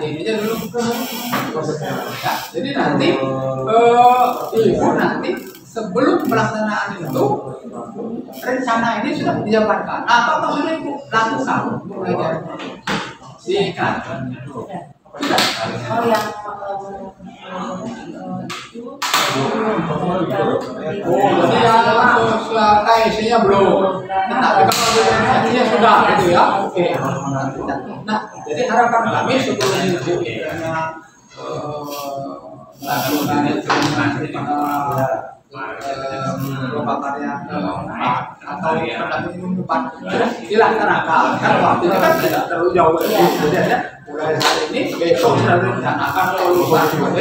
ini aja dulu. Ya, jadi nanti ibu nanti sebelum pelaksanaan itu rencana ini sudah dijabarkan. Apa sudah ibu lakukan mulai dari sikat? Sudah. Oh yang Jadi yang KIC-nya belum. Tapi kalau organisasinya sudah gitu ya. Oke. Nah, jadi harapan kami sebelum ibu karya atau depan dilaksanakan kan waktunya kan tidak terlalu jauh jadi mulai hari ini besok sudah direncanakan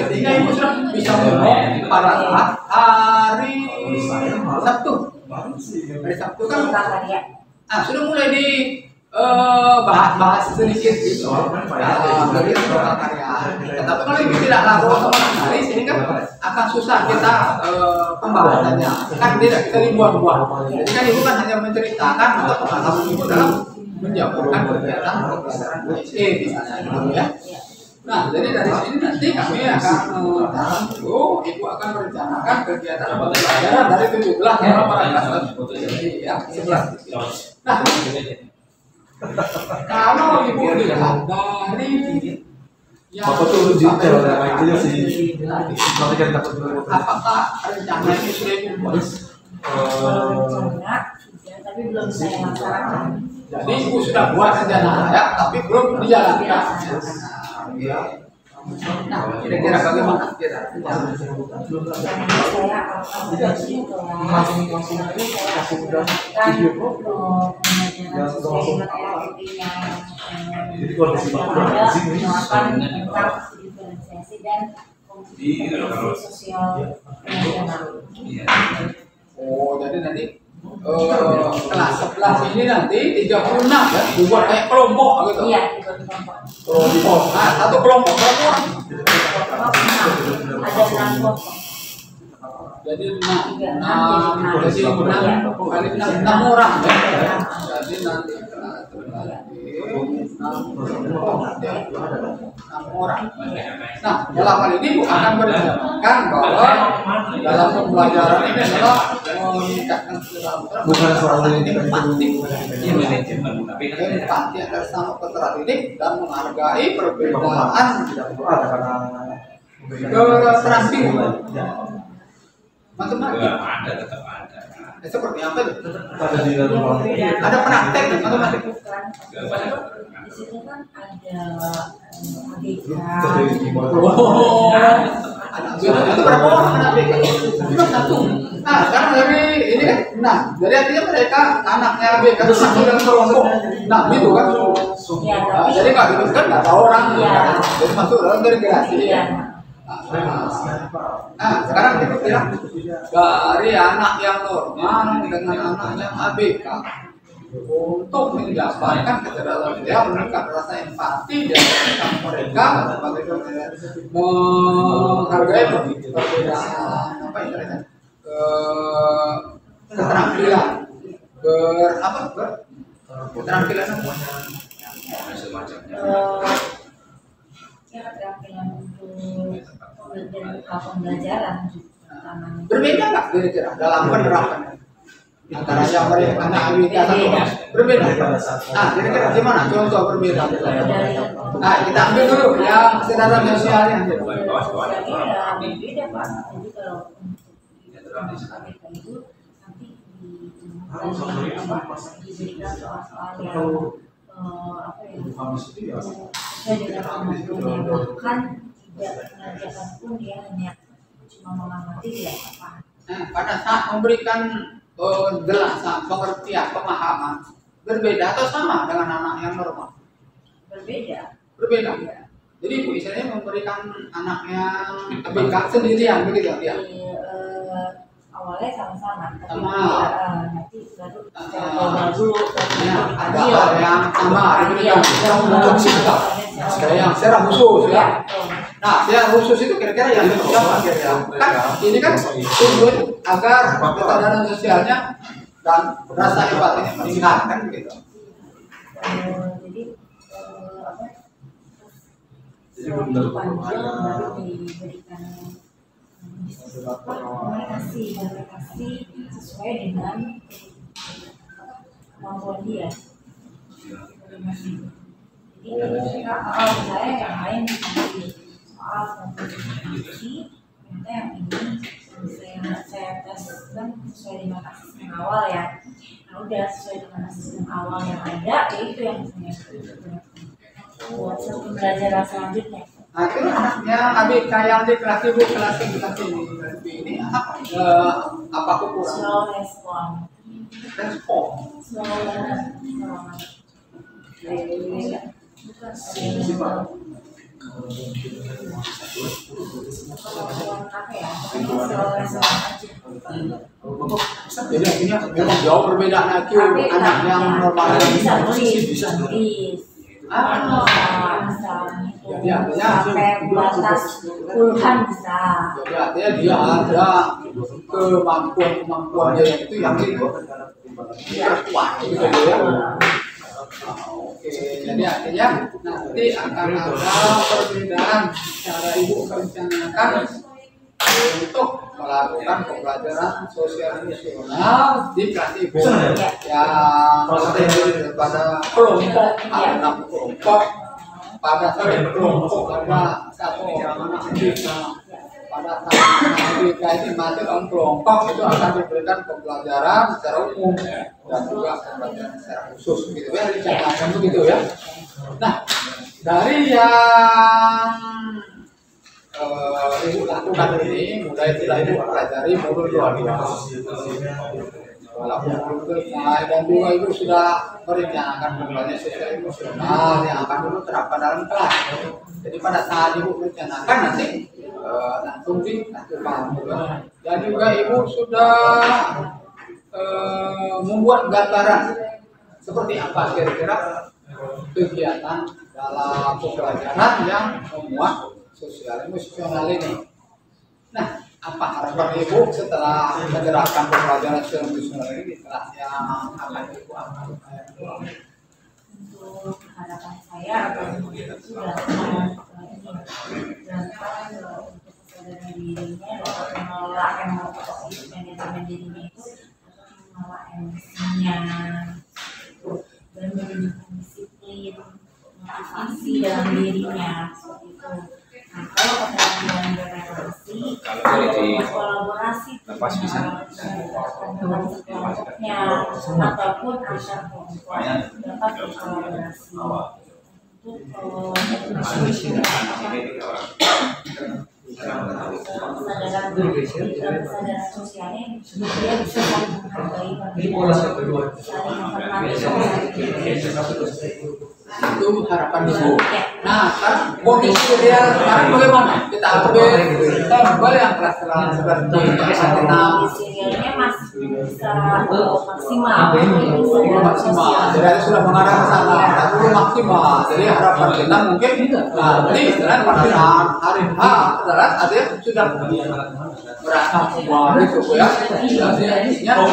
sehingga ibu sudah bisa ngomong pada saat hari Sabtu kan sudah mulai di bahas sedikit gitu dari karya. Tapi kalau ibu tidak lakukan sama sekali, sini kan akan susah kita pembahasannya. Kan tidak kita dibuat-buat. Jadi kan ibu kan hanya menceritakan atau pengalaman ibu dalam menjabarkan kegiatan pembelajaran PSE misalnya gitu ya. Nah, jadi dari sini nanti kami akan ibu akan merencanakan kegiatan pembelajaran dari 17 sampai 18 ya, 11. Nah, kalau ibu lihat dari yang itu sih apakah rencana ini sudah ibu buat? rencana tapi belum saya laksanakan. Jadi ibu sudah buat rencana ya, tapi belum dijalankan. Nah, kira-kira bagaimana kita? jadi kalau diferensiasi dan komunikasi sosial nasional. Oh, jadi nanti kelas 11 ini nanti 36 ya, dibuat kayak kelompok gitu. Iya, dibuat kelompok. Kelompok. Nah, satu kelompok berapa orang? Ada 6 kelompok. Jadi 6 kali 6 orang ya. Jadi nanti orang. Nah, dalam hal ini Bu akan merencanakan bahwa dalam pembelajaran ini adalah meningkatkan keterampilan bukan soal empati adalah sama keterampilan dan menghargai perbedaan keterampilan. Matematika ada tetap ada. Seperti apa itu? ada di dalam Ada praktek di matematika. Di situ kan ada ABK. Itu berapa orang anak BK? Cuma satu. Nah, sekarang dari ini kan, nah, jadi artinya mereka anaknya BK itu masuk dalam kelompok. Nah, gitu kan? Nah, jadi nggak gitu kan nggak tahu orang. Jadi masuk dalam integrasi. Nah, sekarang kita bilang dari anak yang normal dengan anak yang ABK untuk mendapatkan kecerdasan dia meningkat rasa empati dan mereka menghargai perbedaan apa istilahnya keterampilan keterampilan Keterampilan untuk pembelajaran berbeda nggak kira-kira dalam penerapan antara yang mereka anak ABK satu berbeda. Nah, kira-kira gimana contoh berbeda? Nah, kita ambil dulu yang kecerdasan sosialnya. Berbeda Pak. Jadi kalau ABK itu nanti diberikan soal yang apa ya sesuai dengan kemampuan bukan tidak mengajarkan pun dia hanya cuma mengamati tidak apa. Nah, pada saat memberikan jelasan, pengertian, pemahaman berbeda atau sama dengan anak yang normal? Berbeda. Ya. Jadi Bu istilahnya memberikan anak yang ABK sendirian begitu ya? Awalnya sama-sama, tapi nanti baru ada hal yang sama diberikan untuk sikap. Yang secara khusus ya. Nah, secara khusus itu kira-kira yang seperti apa kira-kira? Kan ini kan tujuan agar kesadaran sosialnya dan rasa empatinya meningkat kan begitu. Jadi setelah dipanggil baru diberikan komunikasi sesuai dengan kemampuan dia. Jadi ketika saya yang lain dikasih soal kompetensi, ternyata yang ini saya tes kan sesuai dengan asesmen awal ya. Nah udah sesuai dengan asesmen awal yang ada, itu yang saya buat pembelajaran selanjutnya. Nah itu anaknya adik kayak di kelas ibu kelas ini apa kurang? Slow respon. Slow Jadi akhirnya memang jauh berbeda lagi anak yang normal bisa tulis. Jadi artinya sampai batas puluhan bisa. Jadi artinya dia ada kemampuan dia itu yang itu kuat gitu ya. Oke, jadi artinya nanti akan ada perbedaan cara ibu merencanakan untuk melakukan pembelajaran sosial emosional di kelas ibu yang terdiri daripada kelompok ada 6 kelompok, pada satu kelompok ada 1 orang anak desa, pada satu anak desa ini masuk dalam kelompok itu akan diberikan pembelajaran secara umum dan juga pembelajaran secara khusus gitu ya, dicatatkan begitu ya. Nah dari yang ibu lakukan ini mulai tidak ibu pelajari modul 22 dan juga ibu sudah merencanakan pembelajaran sosial emosional yang akan dulu terapkan dalam kelas. Jadi pada saat ibu merencanakan nanti langsung dilakukan. Dan juga ibu sudah membuat gambaran seperti apa kira-kira kegiatan dalam pembelajaran yang memuat sosial emosional ini. Nah, apa harapan ibu setelah menerapkan pembelajaran sosial emosional ini di kelas yang akan ibu ambil? Untuk harapan saya sudah untuk kesadaran dirinya dapat mengelola emosi manajemen dirinya itu mengelola emosinya dan menunjukkan disiplin motivasi dalam dirinya seperti itu. Nah, kalau keterampilan berrelasi, kolaborasi dengan kelompoknya ataupun antar kelompok dapat berkolaborasi untuk kesadaran sosialnya dia bisa menghargai itu harapan ibu. Nah, sekarang kondisi real sekarang bagaimana? Kita ambil yang kelas seperti kondisi realnya masih bisa maksimal. Jadi sudah mengarah ke sana, tapi maksimal. Jadi harapan kita mungkin nanti setelah pada saat hari H adalah ada yang sudah merasa semua itu ya. Jadi artinya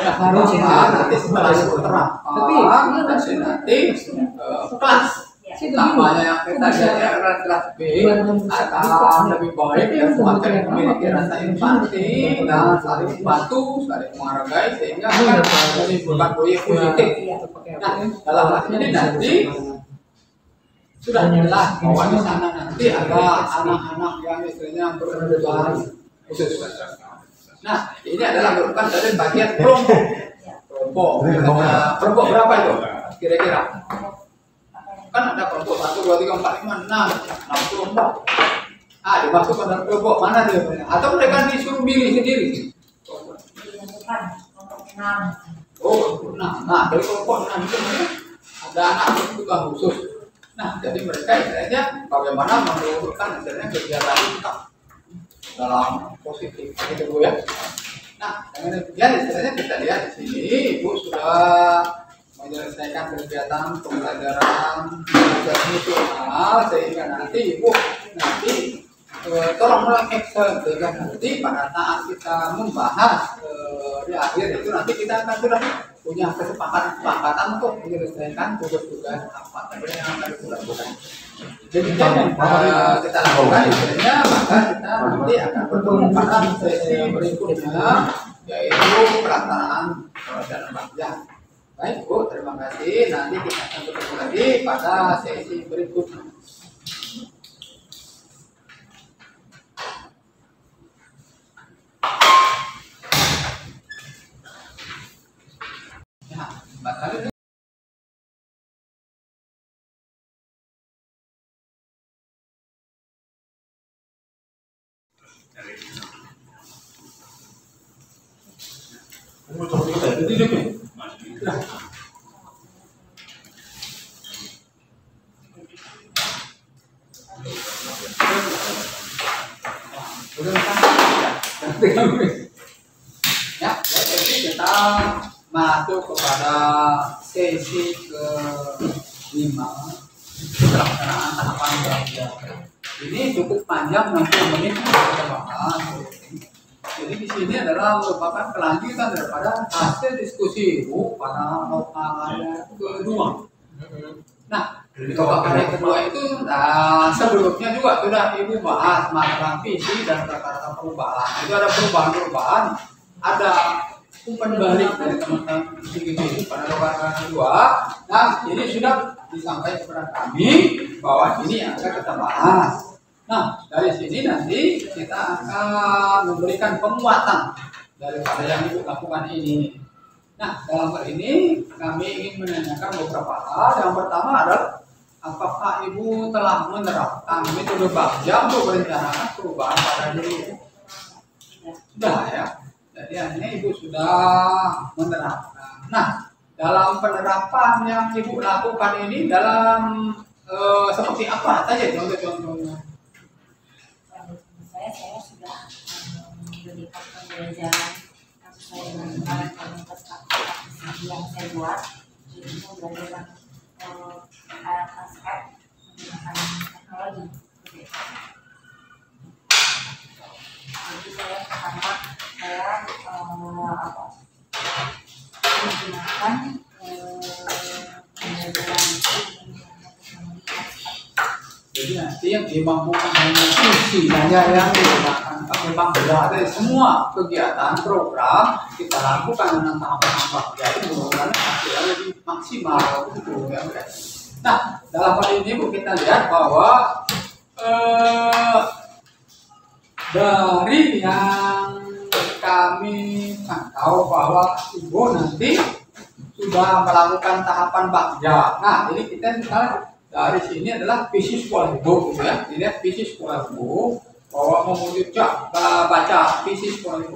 harus nanti setelah itu terapkan nanti kelas namanya yang kita jadi adalah kelas B akan lebih baik dan semakin memiliki rasa empati dan saling membantu, saling menghargai sehingga akan menimbulkan proyek positif. Nah, dalam hal ini nanti sudah jelas bahwa di sana nanti ada anak-anak yang istilahnya berkebutuhan khusus. Nah, ini adalah merupakan dari bagian kelompok. Kelompok berapa itu? Kira-kira? Kan ada kelompok 1, 2, 3, 4, 5, 6 kelompok. Dimasukkan dalam kelompok mana dia? Atau mereka disuruh pilih sendiri? Kelompok 6. Oh, 6. Nah, dari kelompok 6 itu ada anak kebutuhan khusus. Nah, jadi mereka istilahnya bagaimana mengumpulkan istilahnya kegiatan itu dalam positif gitu Bu ya. Nah, dengan demikian istilahnya kita lihat di sini Ibu sudah menyelesaikan kegiatan pembelajaran emosional sehingga nanti Ibu tolong action sehingga nanti pada saat kita membahas di akhir itu nanti kita akan sudah punya kesepakatan untuk menyelesaikan tugas-tugas apa saja yang akan dilakukan. Jadi kita lakukan istilahnya, maka kita nanti akan bertemu pada sesi berikutnya, yaitu pelaksanaan dalam bakja. Baik Bu, terima kasih. Nanti kita akan bertemu lagi pada sesi berikutnya. Ya, Mbak Khalid. Kamu coba kita itu deh. Ya, jadi kita masuk kepada sesi ke-5 pelaksanaan tahapan belajar. Ini cukup panjang, 60 menit kita bahas. Jadi di sini adalah merupakan kelanjutan daripada hasil diskusi Ibu pada karya kedua. Nah, di karya kedua itu sebelumnya juga sudah Ibu bahas masalah visi dan rata-rata perubahan. Itu ada perubahan-perubahan, ada umpan balik dari teman-teman ini pada karya kedua. Nah, ini sudah disampaikan kepada kami bahwa ini akan kita bahas. Nah, dari sini nanti kita akan memberikan penguatan daripada yang Ibu lakukan ini. Nah, dalam hal ini kami ingin menanyakan beberapa hal. Yang pertama adalah apakah Ibu telah menerapkan metode bakja untuk merencanakan perubahan pada diri Ibu? Sudah ya. Jadi akhirnya Ibu sudah menerapkan. Nah, dalam penerapan yang Ibu lakukan ini dalam seperti apa saja contoh-contohnya? Saya sudah memberikan pembelajaran sesuai dengan komunitas praktisi yang saya buat. Jadi pembelajaran aspek menggunakan teknologi. Jadi saya pertama menggunakan pembelajaran Jadi nanti yang dimampukan hanya visi hanya yang digunakan memang dari semua kegiatan program kita lakukan dengan tahapan jadi mudah-mudahan hasilnya lebih maksimal gitu ya. Nah, dalam hal ini Bu kita lihat bahwa dari yang kami tahu bahwa Ibu nanti sudah melakukan tahapan bakja. Nah, jadi kita misalnya dari sini adalah visi sekolah Ibu, gitu ya. Dilihat visi sekolah Ibu bahwa mewujudkan baca visi sekolah Ibu.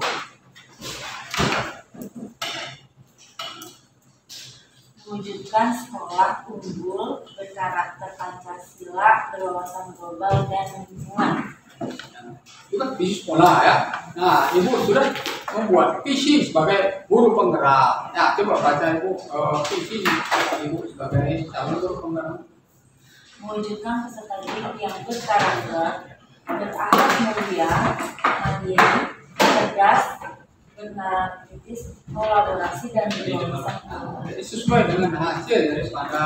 Mewujudkan sekolah unggul berkarakter Pancasila, berwawasan global dan lingkungan. Itu kan visi sekolah ya. Nah, Ibu sudah membuat visi sebagai guru penggerak. Ya, coba baca Ibu visi Ibu sebagai calon guru penggerak. Mewujudkan peserta didik yang berkarakter, berakhlak mulia, mandiri, cerdas, bernalar kritis, kolaborasi dan berwawasan global. Jadi sesuai dengan hasil daripada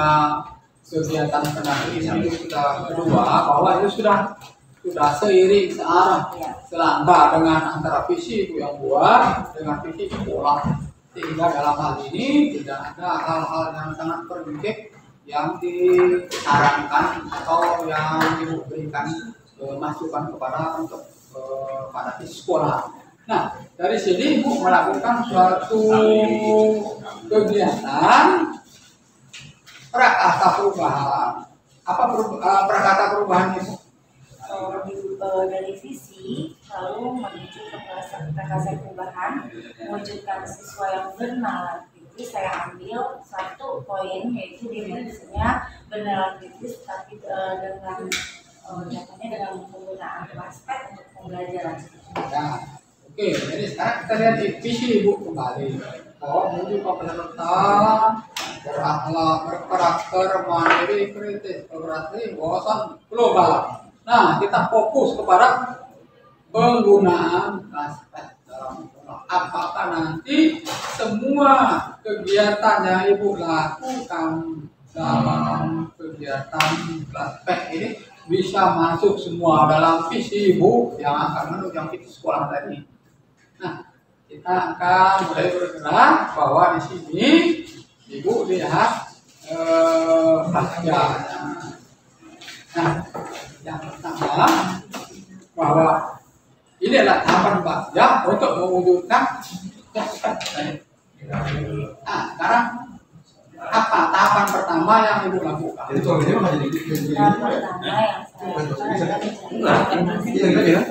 kegiatan pendampingan hidup kita kedua bahwa itu sudah seiring searah selangkah dengan antara visi Ibu yang buat dengan visi sekolah, sehingga dalam hal ini tidak ada hal-hal yang sangat prinsip yang disarankan atau yang diberikan masukan kepada untuk pada visi sekolah. Nah, dari sini Ibu melakukan suatu kegiatan prakata perubahan. Apa prakata perubahan itu? Dari visi lalu menuju ke prakasa perubahan, mewujudkan siswa yang bernalar kritis. Saya ambil satu poin yaitu dimensinya bernalar kritis tapi dengan contohnya dengan penggunaan aspek untuk pembelajaran. Nah, oke, jadi sekarang kita lihat di visi Ibu kembali bahwa menuju ke peserta berakhlak, berkarakter, mandiri, kritis, berarti wawasan global. Nah, kita fokus kepada penggunaan aspek dalam sekolah. Apakah nanti semua kegiatannya ibu lakukan dalam kegiatan praktek ini bisa masuk semua dalam visi ibu yang akan menunjang kita sekolah tadi. Nah, kita akan mulai bergerak bahwa di sini ibu lihat bagiannya. Nah, yang pertama bahwa ini adalah tahapan baca untuk mewujudkan prospek. Nah, sekarang apa tahapan pertama yang ibu lakukan? Jadi soal ini mah jadi Tahap pertama yang saya lakukan adalah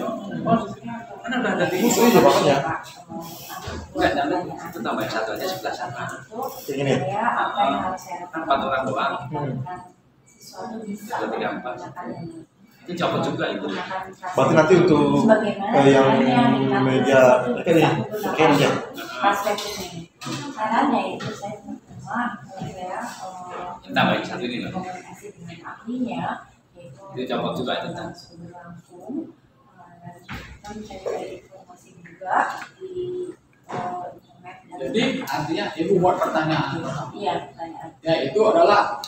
kan udah ada di musuh aja maksudnya. Enggak, jangan itu tambahin satu aja sebelah sana. Kayak gini. saya apa yang harus saya lakukan. 4 orang doang. Sesuatu bisa 2, 3, 4. Itu copot juga itu. Berarti nanti untuk yang media kayak aja. Aspek ini. Caranya itu saya pertama saya Tambahin satu ini loh. komunikasi dengan ahlinya, yaitu Itu copot juga itu. sudah langsung dan kita mencari informasi juga di internet. Jadi artinya ibu buat pertanyaan. Iya, pertanyaan. Yaitu adalah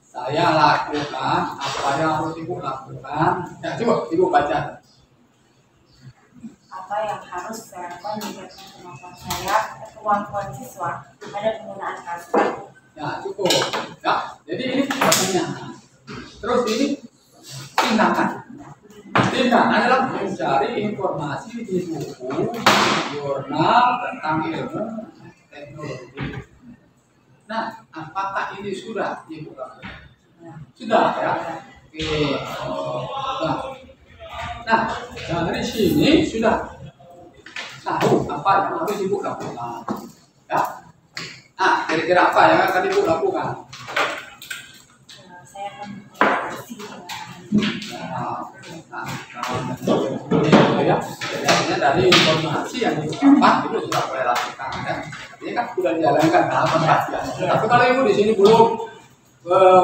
saya lakukan apa yang harus ibu lakukan. Ya, coba ibu baca. Apa yang harus saya lakukan meningkatkan kemampuan saya, kemampuan siswa pada penggunaan kasar. Ya cukup. Ya, jadi ini pertanyaan. Terus ini tindakan. Tindakan adalah mencari informasi di buku, jurnal tentang ilmu teknologi. Nah, apakah ini sudah ibu lakukan? Sudah ya. Oke. Sudah. Nah, dari sini sudah tahu apa yang harus ibu lakukan. Ya. Nah, kira-kira apa yang akan ibu lakukan? Saya akan berkomunikasi dengan Ya, jadi dari informasi yang didapat itu sudah boleh lakukan. Kan? Ini kan sudah dijalankan tahapan kajian. Tapi kalau ibu di sini belum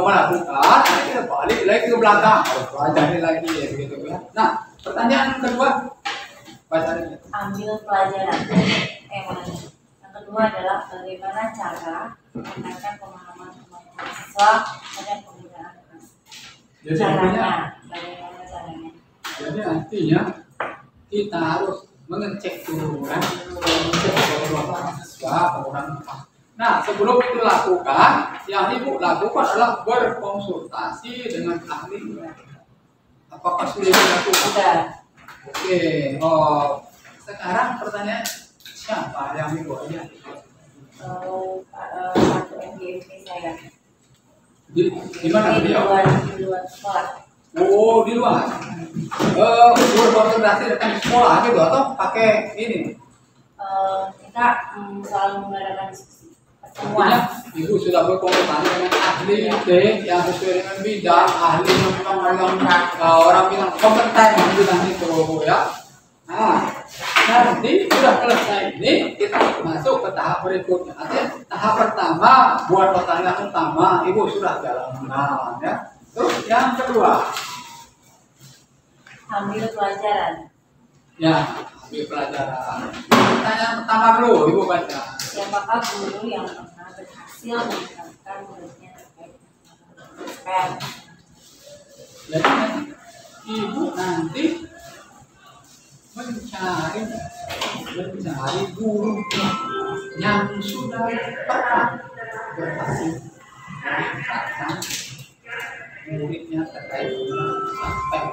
melakukan, nanti kita balik lagi ke belakang, pelajari lagi ya begitu ya. Nah, pertanyaan kedua, baca ini. ambil pelajaran. Yang kedua adalah bagaimana cara meningkatkan pemahaman kemampuan siswa pada penggunaan kasar. Jadi artinya, Bagaimana caranya? jadi artinya kita harus mengecek dulu kan, mengecek kemampuan siswa penggunaan kasar. Nah, sebelum itu lakukan, yang ibu lakukan adalah berkonsultasi dengan ahli. Apakah sudah dilakukan? Sudah. Oke. Oh, sekarang pertanyaan siapa yang ibu aja? Satu MBMP saya. Di mana Di beliau? luar sekolah. Oh, di luar. Berkonsultasi dengan sekolah gitu atau pakai ini? Kita selalu mengadakan diskusi. Artinya ibu sudah berkonsultasi dengan ahli yang sesuai dengan bidang, ahli yang memang orang bilang kompeten di bidang itu, Bu ya. Nah, nanti sudah selesai ini kita masuk ke tahap berikutnya. Artinya tahap pertama buat pertanyaan utama ibu sudah jalankan ya. Terus yang kedua, Ambil pelajaran. ya ambil pelajaran. Pertanyaan pertama dulu ibu baca. Siapakah guru yang pernah berhasil meningkatkan muridnya terkait dengan Jadi ibu nanti mencari guru yang sudah pernah berhasil meningkatkan muridnya terkait dengan aspek.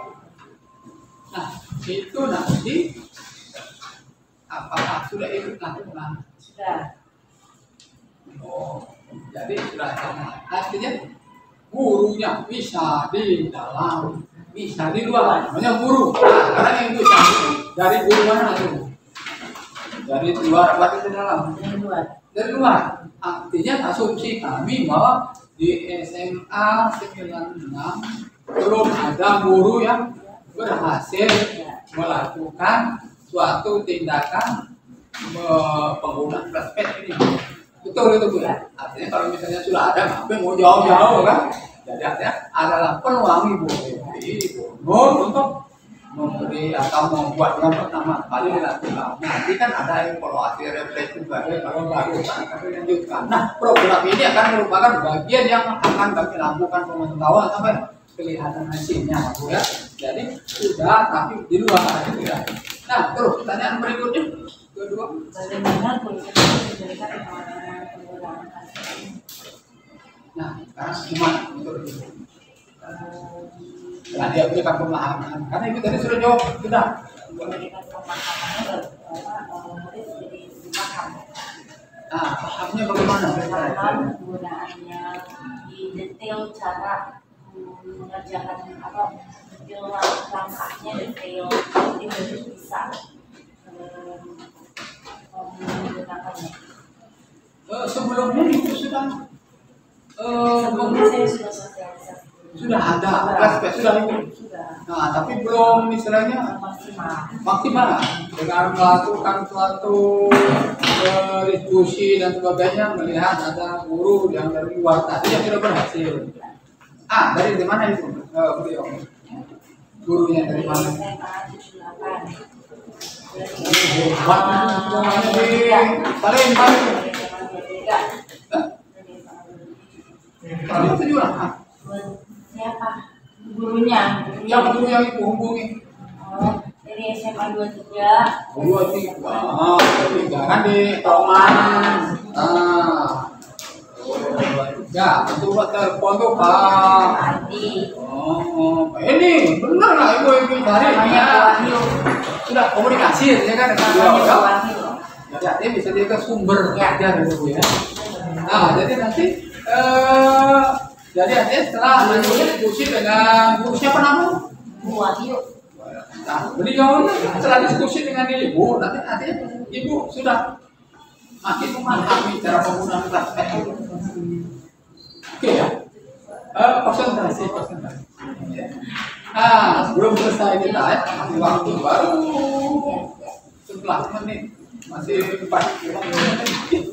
Nah, itu nanti apakah sudah ibu lakukan? Sudah. Oh, jadi sudah sama. Artinya gurunya bisa di dalam, bisa di luar. Namanya guru. Nah, sekarang yang bisa dari guru mana itu? Dari luar apa di dalam? Dari luar. Dari luar. Artinya asumsi kami bahwa di SMA 96 belum ada guru yang berhasil melakukan suatu tindakan penggunaan flashpad ini. Betul itu Bu ya. Artinya kalau misalnya sudah ada, ngapain mau jauh-jauh kan? Jadi artinya adalah peluang ibu untuk memberi atau membuat yang pertama kali dilakukan. Nanti kan ada evaluasi refleksi sebagai kalau melakukan kami lanjutkan. Nah, program ini akan merupakan bagian yang akan kami lakukan pemantauan sampai kelihatan hasilnya, ya. Jadi sudah tapi di luar ya. Nah, terus pertanyaan berikutnya kedua, bagaimana kurikulum memberikan penggunaan ASN? nah sekarang gimana untuk itu? Nah, dia berikan pemahaman karena itu tadi sudah jawab sudah. Memberikan pemahamannya murid jadi paham. Nah, pahamnya bagaimana? Paham penggunaannya, di detail cara mengerjakan apa, detail langkahnya, detail jadi murid bisa menggunakannya. Sebelumnya itu sudah Sebelumnya saya sudah sosialisasi. sudah ada kelas sudah itu. Sudah Nah, tapi belum istilahnya maksimal dengan melakukan suatu diskusi dan sebagainya, melihat ada guru yang dari luar tadi yang sudah berhasil. Dari mana itu beliau? Gurunya dari mana? Paling siapa? Gurunya. yang guru yang itu hubungi. Oh, dari SMA 23. 23 kan di Toman. Ya, itu buat telepon tuh Pak. Adi. Ini benar lah ibu cari ya. Sudah komunikasi ya kan dengan beliau ya. Jadi bisa dia ke sumber ya ibu ya. Nah, jadi nanti jadi nanti setelah diskusi dengan guru siapa namanya? Bu Wahyu. Nah, beliau setelah diskusi dengan ibu, nanti ibu sudah makin memahami cara penggunaan praktek. Oke ya. Konsentrasi. Belum selesai kita ya. Masih waktu baru 11 menit. Masih 45 menit.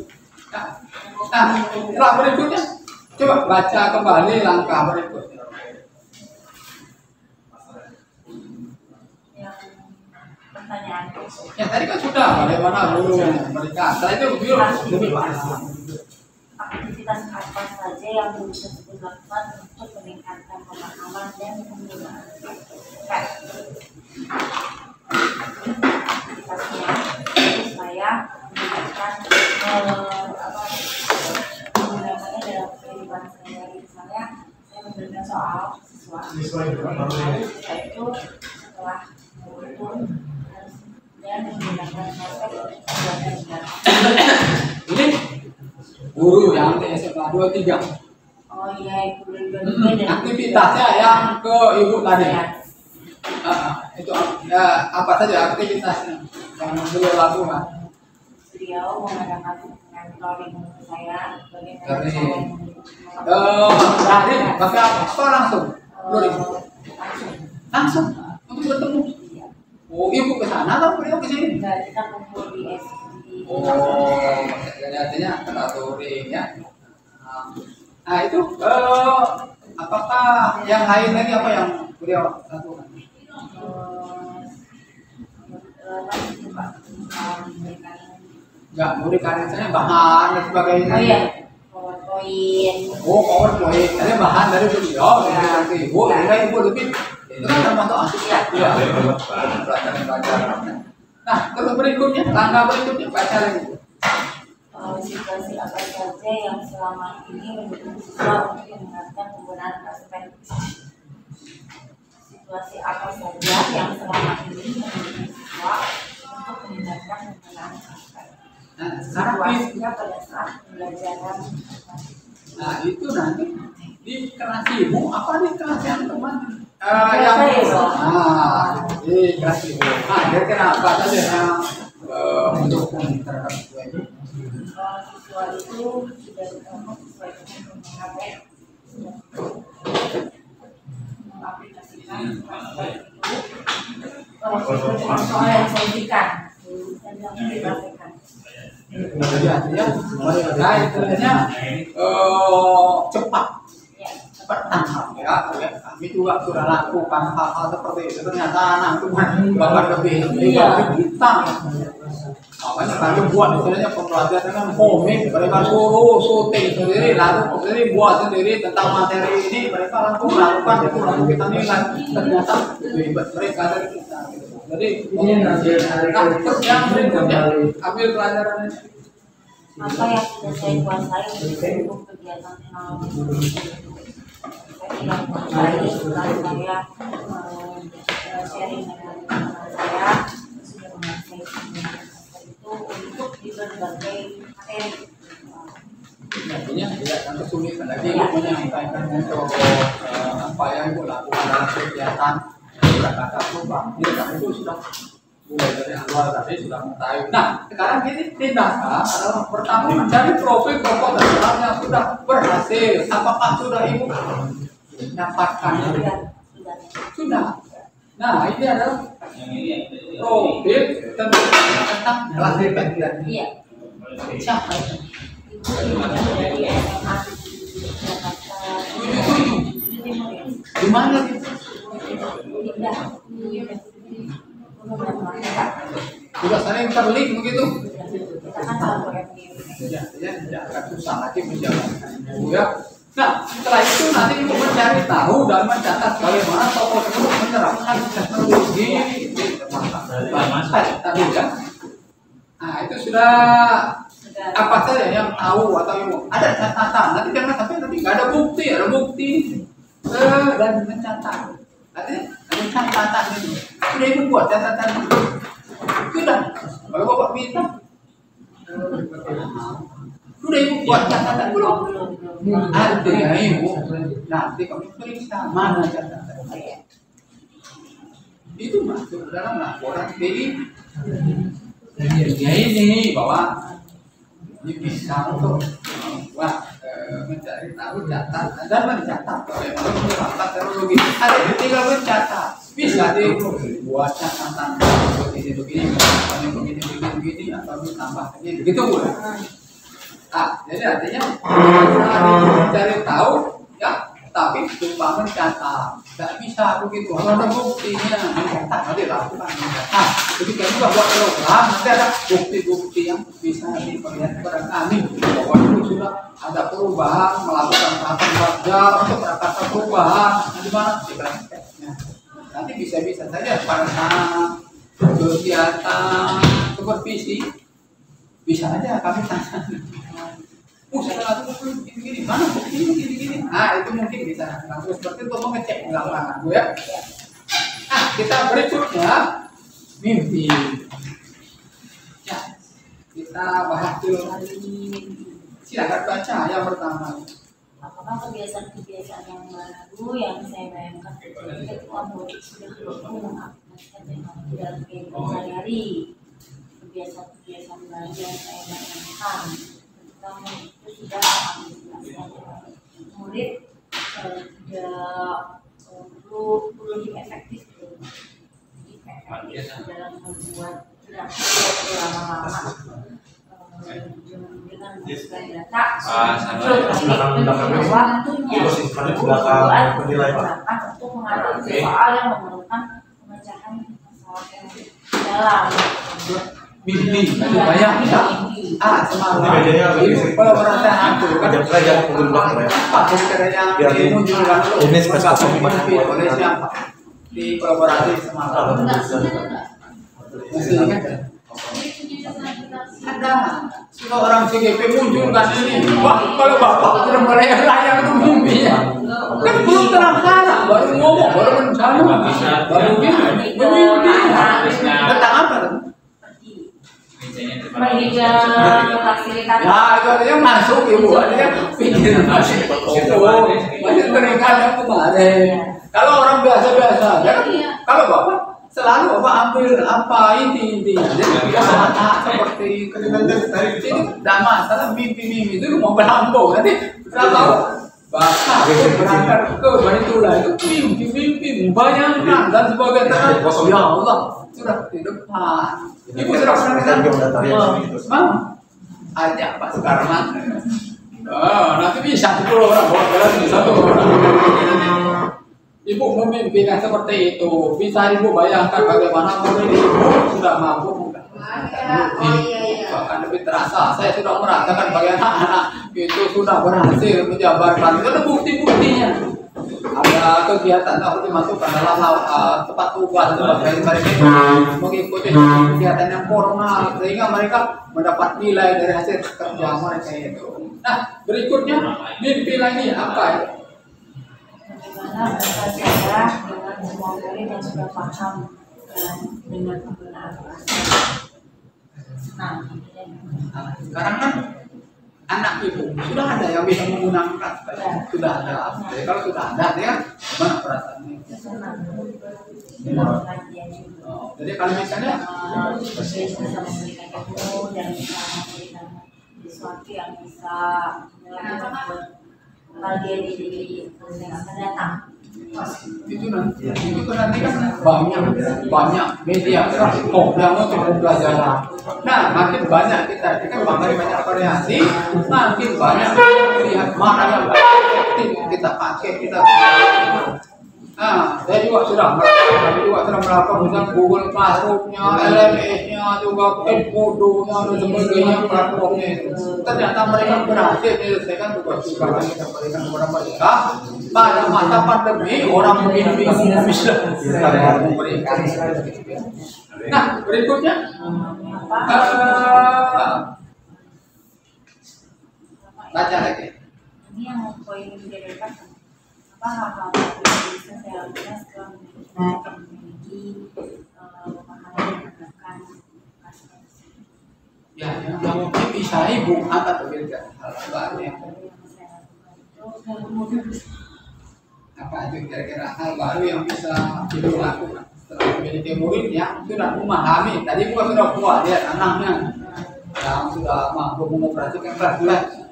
Nah, setelah berikutnya coba baca kembali langkah berikutnya. Pertanyaan Ya tadi kan sudah bagaimana guru mereka. Setelah itu beliau lebih paham. aktivitas apa saja yang bisa dilakukan untuk meningkatkan pemahaman dan penggunaan praktek. Aktivitasnya supaya menggunakan menggunakannya dalam kehidupan sehari-hari. Misalnya saya memberikan soal siswa itu setelah menghitung dan menggunakan praktek Ini guru yang di SMA 23. Oh iya, ibu dan aktivitasnya yang ke ibu tadi. Itu ya apa saja aktivitasnya yang beliau lakukan? Beliau mengadakan mentoring saya bagaimana tadi pakai apa langsung? Langsung untuk bertemu. Oh, ibu ke sana atau beliau ke sini? Enggak, kita kumpul di SD. Jadi artinya touring ya. Nah itu apakah yang lain lagi apa yang beliau lakukan? Enggak, memberikan misalnya bahan dan sebagainya. Oh iya, PowerPoint. Oh, PowerPoint. Ada bahan dari beliau yang ibu, yang ibu lebih. Itu kan termasuk aktivitas ya. Pelajaran. Nah, terus berikutnya, langkah berikutnya baca lagi. Situasi apa saja yang selama ini mendukung siswa untuk meningkatkan penggunaan aspek. Situasi apa saja yang selama ini mendukung siswa untuk meningkatkan penggunaan aspek. Nah, sekarang situasinya pada saat pembelajaran. Nah, itu nanti di kelas ibu apa di kelas yang teman? Di kelas ibu. Nah, kira-kira apa saja yang mendukung terhadap siswa itu? Siswa itu sudah bertemu siswa itu mengaplikasikan soal yang saya berikan dan yang dipraktekkan. Jadi artinya cepat bertanggung ya, kami juga sudah lakukan hal-hal seperti itu. Ternyata anak itu bahkan lebih kita. Makanya kami buat istilahnya pembelajaran dengan komik, mereka suruh syuting sendiri, lalu sendiri buat sendiri tentang materi ini, mereka langsung melakukan itu, lalu kita nilai. Ternyata hebat mereka dari kita. Jadi terus yang berikutnya ambil pelajarannya. Apa yang sudah saya kuasai untuk kegiatan teknologi? Saya tidak menguasai, setelah saya sharing dengan teman-teman saya sudah menguasai itu untuk di berbagai materi. Artinya tidak akan kesulitan lagi menyampaikan untuk apa yang dilakukan dalam kegiatan kata perubahan. Itu sudah mulai dari awal tadi sudah mengetahui. Nah, sekarang ini tindakan adalah pertama mencari profil tokoh daerah yang sudah berhasil. Apakah sudah ibu dapatkan? Sudah. Nah, ini adalah profil tentang kelas dan Iya. siapa? Dari SMA Di mana itu? Sudah saling terlink begitu. Tidak akan susah lagi menjalankan. Ya. Nah, setelah itu nanti ibu mencari tahu dan mencatat bagaimana tokoh tersebut menerapkan teknologi di tadi ya. Nah, itu sudah apa saja yang tahu atau ibu ada catatan. Nanti jangan sampai nanti nggak ada bukti, dan mencatat. Nanti ada catatan itu. Sudah ibu buat catatan itu. Sudah. Kalau bapak minta. Sudah ibu buat catatan belum? Artinya ibu nanti kami periksa mana catatan. Itu masuk dalam laporan BI. Ya ini bahwa ini bisa untuk mencari tahu catat dan mencatat bagaimana menerapkan teknologi. Ada tinggal mencatat, bisa dibuat catatan begini atau ditambahkannya begitu bu. Jadi artinya mencari tahu ya, tapi lupa mencatat. Tidak bisa begitu, harus ada buktinya. Mencatat nanti lakukan mencatat. Ketika juga buat program, nanti ada bukti-bukti yang bisa diperlihatkan kepada kami bahwa itu sudah ada perubahan, melakukan tahapan belajar untuk mendapatkan perubahan. Di mana? Di prakteknya. Nanti bisa-bisa saja pada saat kegiatan supervisi bisa aja kami tanya. Saya lakukan begini, mana buktinya gini. Nah, itu mungkin bisa langsung seperti itu mengecek di lapangan, Bu ya. Nah, kita berikutnya mimpi. Ya, kita bahas dulu. Silakan baca yang pertama. Apakah kebiasaan-kebiasaan yang baru yang saya bayangkan ketika sudah mengaplikasikan teknologi dalam kehidupan sehari-hari? Kebiasaan-kebiasaan baru yang saya bayangkan itu sudah murid tidak perlu lebih efektif dalam membuat lama-lama dengan menggunakan data waktunya digunakan untuk mengatasi soal yang memerlukan pemecahan masalah yang dalam mimpi, bayang kita. Semalam ini pelajaran itu kan belajar menggunakan apa yang dimunculkan ini spesifikasi oleh siapa di kolaborasi semalam. Masih ingat? Ada seorang CGP munculkan ini. Wah, kalau bapak sudah mulai layak itu mimpinya. Kan belum terlaksana, baru ngomong, baru rencana, baru mimpi. Tentang apa? Pergi ke fasilitas. Ya, itu artinya masuk ibu, artinya pikir masih terikat yang kemarin. Kalau orang biasa-biasa, ya kan? Kalau bapak selalu bapak ambil apa intinya. Jadi biasa seperti dari itu tidak masalah mimpi itu mau berambung nanti tidak tahu. Bapak berangkat ke Banitulah itu mimpi membayangkan dan sebagainya. Ya Allah, sudah di depan. Ibu sudah pernah lihat? Ajak Pak Sukarman. Nanti bisa 10 orang bawa jalan satu orang. Ibu memimpin yang seperti itu, bisa ibu bayangkan bagaimana mungkin ibu sudah mampu bahkan lebih terasa. Saya sudah merasakan bagaimana anak itu sudah berhasil menjabarkan. Itu ada bukti-buktinya. Ada kegiatan harus dimasukkan dalam tempat tugas sebagai mereka mengikuti kegiatan yang formal sehingga mereka mendapat nilai dari hasil kerja mereka itu. Nah, berikutnya mimpi lagi apa ya? Bagaimana bersaudara dengan semua murid yang sudah paham dengan penggunaan bahasa. Nah, sekarang kan anak ibu sudah ada yang bisa menggunakan bahasa, sudah ada. Jadi kalau sudah ada, dia gimana perasaannya? Jadi kalau misalnya bisa memberikan ilmu dan bisa memberikan sesuatu yang bisa kalau dia di akan datang. itu nanti kan banyak media yang untuk pembelajaran. Nah, makin banyak kita kan banyak variasi, makin banyak lihat mana yang efektif kita pakai kita. Nah, saya juga sudah melakukan misalnya Google Classroom-nya, LMS-nya, juga Edmodo-nya dan sebagainya platformnya itu. Ternyata mereka berhasil menyelesaikan tugas-tugas yang kita berikan kepada mereka. Pada masa pandemi orang bingung bisa memberikan. Nah, berikutnya baca lagi. Ini yang poin bedakan apa hal-hal yang bisa saya lakukan setelah memiliki pemahaman yang akan Ya, yang mungkin bisa ibu angkat berbeda hal baru apa itu kira-kira hal baru yang bisa ibu lakukan setelah memiliki murid yang sudah memahami. Tadi bukan sudah kuat lihat anaknya yang sudah mampu mengoperasikan kelas.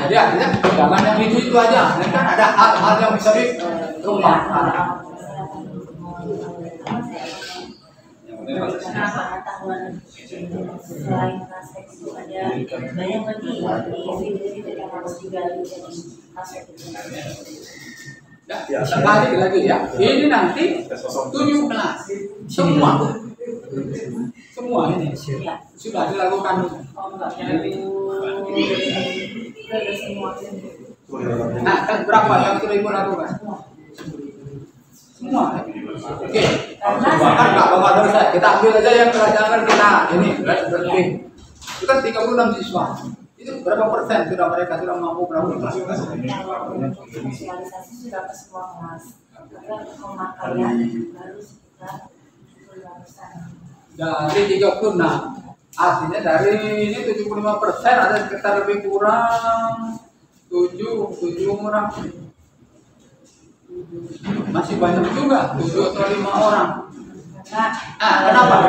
Jadi artinya jangan yang itu aja. Nanti kan ada hal-hal yang bisa dikembangkan. Pengetahuan selain praktek itu ada banyak lagi di video-video yang harus digali dari praktek itu. Ya, sekali lagi ya. Ini nanti 17 semua ini sudah dilakukan. Nah, kan berapa yang sudah ibu lakukan? Semua. Oke. Bahkan nggak bawa dari saya. Kita ambil aja yang pelajaran kita ini berarti itu kan 36 siswa. Itu berapa persen sudah mereka sudah mampu melakukan? Sosialisasi sudah ke semua kelas. Pemakaian baru sekitar 70%. Dari 36, artinya dari ini 75% ada sekitar lebih kurang 7 orang. Masih banyak juga 7 atau 5 orang. Kenapa?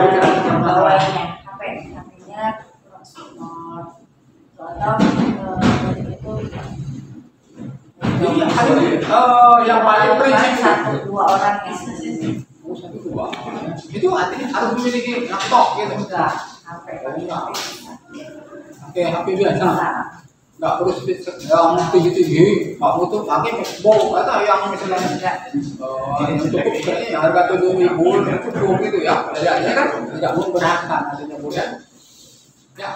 Bawahnya HP-nya kurang support atau yang paling prinsip 1-2 orang ya. 1-2 itu artinya harus memiliki laptop gitu. Enggak, HP. Oke, HP biasa. Nggak perlu speed yang tinggi-tinggi, nggak butuh pakai MacBook atau yang misalnya yang cukup sebenarnya yang harga 7.000 cukup gitu ya. Jadi artinya kan tidak memberatkan artinya Bu ya. Ya,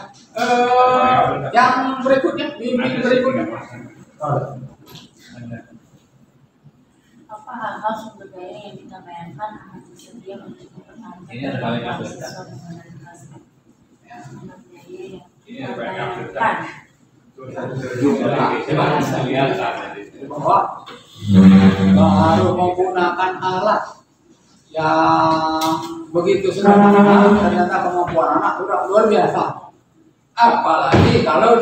yang berikutnya, mimpi berikutnya. Apa hal-hal sumber daya yang kita bayangkan akan tersedia untuk mempertahankan mahasiswa menggunakan klasik sumber daya yang kita bayangkan bahwa baru menggunakan alat yang begitu sederhana ternyata kemampuan anak sudah luar biasa. Apalagi kalau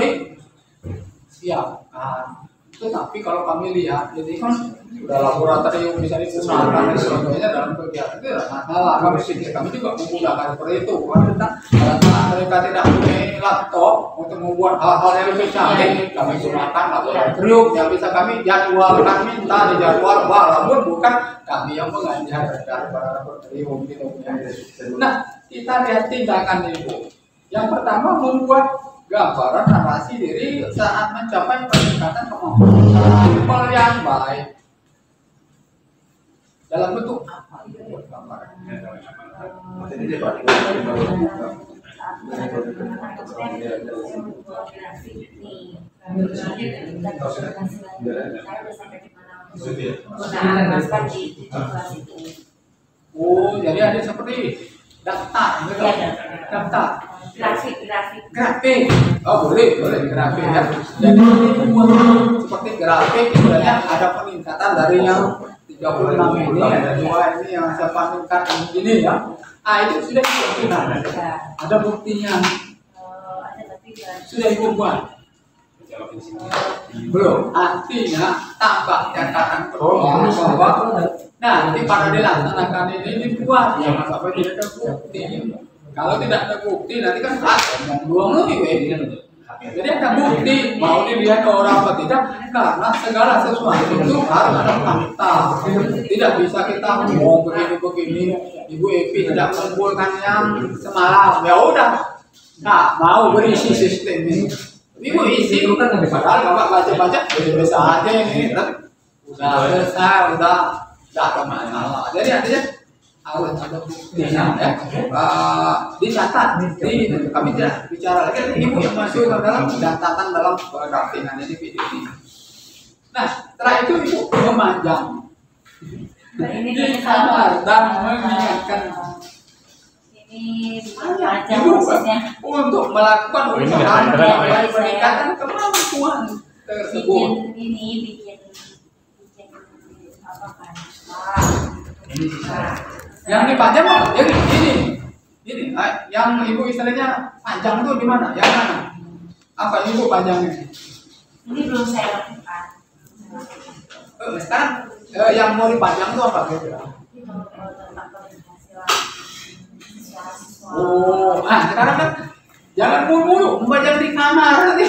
disiapkan. Tetapi kalau kami lihat, jadi kan sudah laboratorium bisa digunakan dan sebagainya dalam kegiatan itu tidak masalah. Kami juga menggunakan seperti itu. Karena mereka tidak punya laptop untuk membuat hal-hal yang lebih canggih, kami gunakan laboratorium yang bisa kami jadwalkan, minta dijadwal, walaupun bukan kami yang mengajar daripada laboratorium gitu. Nah, kita lihat tindakan ibu. Yang pertama membuat gambaran narasi diri saat mencapai peningkatan kemampuan yang baik. Dalam bentuk apa itu gambaran? Oh, jadi ada seperti daftar, gitu. Daftar. Grafik. Oh, boleh grafik ya. Jadi seperti grafik sebenarnya ada peningkatan dari yang 36 ini, ada 2 ini yang saya panggilkan ini ya. Itu sudah dibuktikan. Ada buktinya. Sudah dibuat. Belum. Artinya tambah catatan bahwa nanti pada dilaksanakan ini dibuat ya, sampai tidak ada bukti. Kalau tidak ada bukti nanti kan buang lagi. Jadi ada bukti mau dilihat orang atau tidak, karena segala sesuatu itu harus ada fakta. Tidak bisa kita ngomong begini. Ibu Epi tidak mengumpulkan yang semalam, ya udah nggak mau berisi sistem ini. Ibu isi padahal bapak baca biasa aja ini, udah selesai, udah ada masalah. Jadi artinya harus ada buktinya ya. Dicatat. Kami tidak bicara lagi. Ibu yang masuk ke dalam catatan dalam grafik ini video ini. Nah, setelah itu ibu memanjang. Ini kamar dan mengingatkan. Ini panjang Ibu maksudnya. untuk melakukan usaha meningkatkan kemampuan tersebut. Bikin apa kan? Yang dipajang yang ini, yang ibu istilahnya panjang itu di mana? Yang mana? Apa ibu panjangnya? Ini belum saya lakukan. Sekarang yang mau dipajang itu apa kira-kira? Oh, sekarang kan jangan mulu membajang di kamar nanti.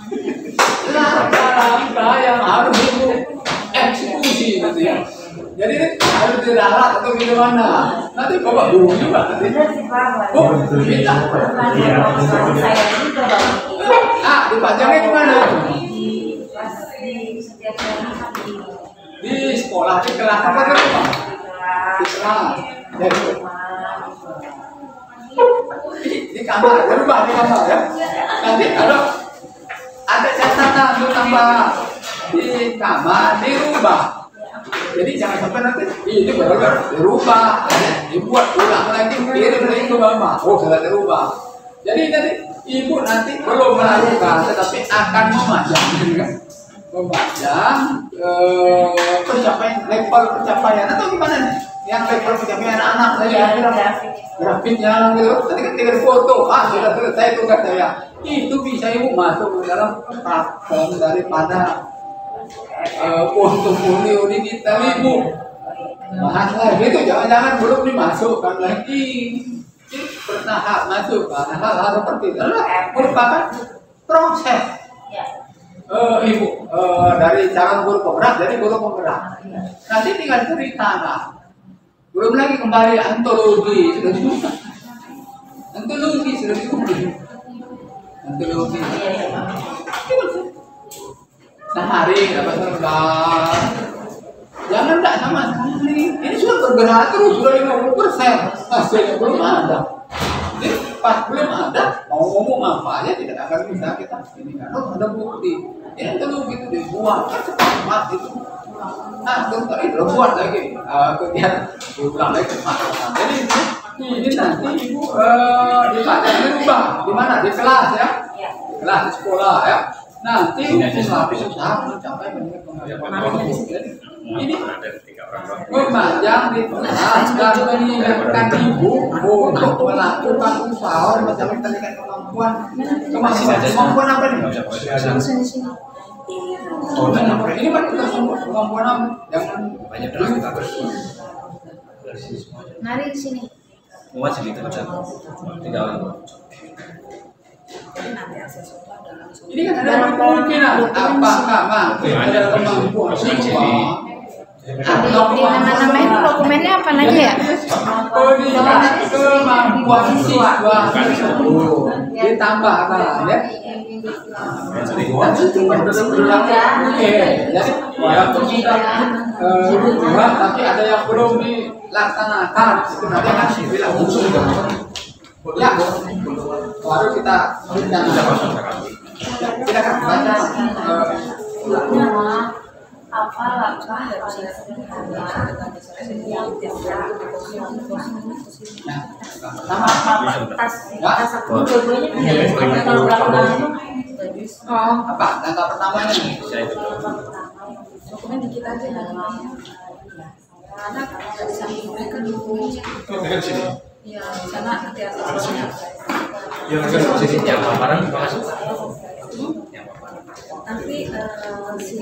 ini langkah-langkah yang harus ibu eksekusi nanti ya. Jadi harus diralat atau gimana? Nanti bapak guru juga nanti. Oh, kita. Saya juga dipajangnya di mana? Di sekolah, di kelas apa di rumah? Di kelas. Di kamar, di rumah, di kamar ya. Nanti kalau ada catatan untuk tambah di kamar, dirubah. Jadi jangan sampai nanti ini benar dirubah, dibuat ulang lagi, kirim lagi ke bapak. Oh, sudah dirubah. Jadi nanti ibu nanti belum melakukan, tetapi akan memajang level pencapaian atau gimana nih? Yang level pencapaian anak-anak saya grafiknya gitu. Nanti kan tinggal foto, sudah selesai tugas saya. Itu bisa ibu masuk ke dalam platform daripada portofolio digital ibu. Bahas lagi itu jangan-jangan belum dimasukkan lagi. Bertahap masuk hal-hal seperti itu merupakan proses. Ibu dari calon guru penggerak jadi guru penggerak. Nanti tinggal cerita belum lagi kembali antologi sudah dibuka. Antologi sehari dapat lembar. Jangan tidak sama sekali. Ini sudah bergerak terus sudah 50%. Hasilnya belum ada. Jadi pas belum ada mau ngomong apa aja tidak akan bisa kita ini kan harus ada bukti. Ini antologi itu dibuat cepat itu. Terus tadi buat lagi kegiatan diulang lagi cepat. Jadi ini nanti ibu dipajang dirubah di mana di kelas ya, kelas di sekolah ya. Nanti habis usaha mencapai peningkatan. Ini memajang di kelas dan mengingatkan ibu untuk melakukan usaha mencapai peningkatan kemampuan apa nih? Ini kan kita semua kemampuan yang banyak mari di sini. Muat segitu tinggal. Ini kan ada kemungkinan apakah mampu ada kemampuan semua Di nama-nama itu dokumennya apa aja ya? meningkat kemampuan siswa tersebut ditambah apa ya? Oke, jadi walaupun sudah buat tapi ada yang belum dilaksanakan itu nanti akan bilang musuh ya. Baru kita silakan baca apa langkah paling sederhana yang apa langkah pertamanya nih? Dokumen dikit aja karena di samping mereka dokumennya ya di sana nanti asal-asalnya Yang sini yang paparan masuk. nanti si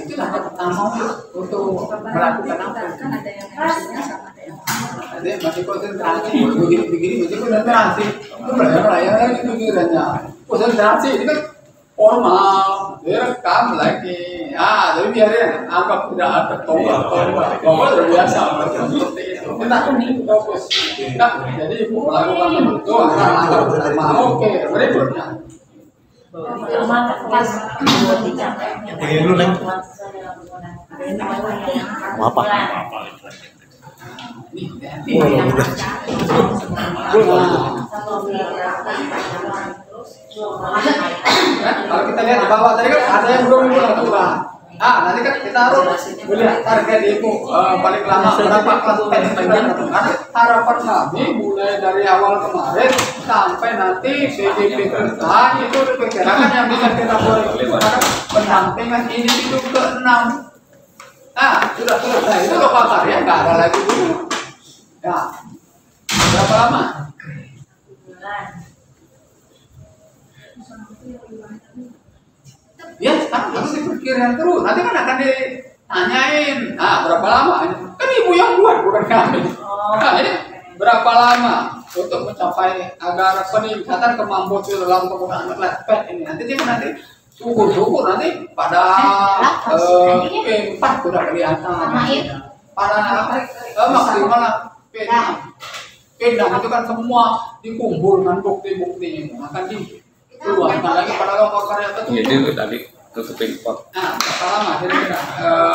Itu langkah pertama untuk melakukan apa? kan ada yang MC-nya sama ada yang Ada masih konsentrasi begini masih konsentrasi itu melayani itu pikirannya konsentrasi ini kan formal direkam lagi jadi biarin anggap tidak ada tombol sudah biasa seperti itu kita fokus kita jadi melakukan itu langkah pertama oke berikutnya Apa? Kalau kita lihat di bawah tadi kan ada yang belum dilakukan. Nanti kan kita harus melihat target itu paling lama berapa kelas pendidikan. Harapan kami mulai dari awal kemarin sampai nanti PDP selesai itu diperkirakan yang bisa kita berikan pendampingan ini itu ke-6. Sudah selesai itu lokal karya nggak ada lagi dulu. Ya, berapa lama? Ya, sekarang harus dipikirkan terus. Nanti kan akan ditanyain, berapa lama? Kan ibu yang buat, bukan kami. Ini berapa lama untuk mencapai agar peningkatan kemampuan dalam penggunaan laptop ini? Nanti syukur nanti pada P4 sudah kelihatan. Pada maksimal P6 itu kan semua dikumpulkan bukti-buktinya akan dikeluarkan lagi pada lokal karya tertentu. Jadi tadi tutup import. Berapa lama kira-kira?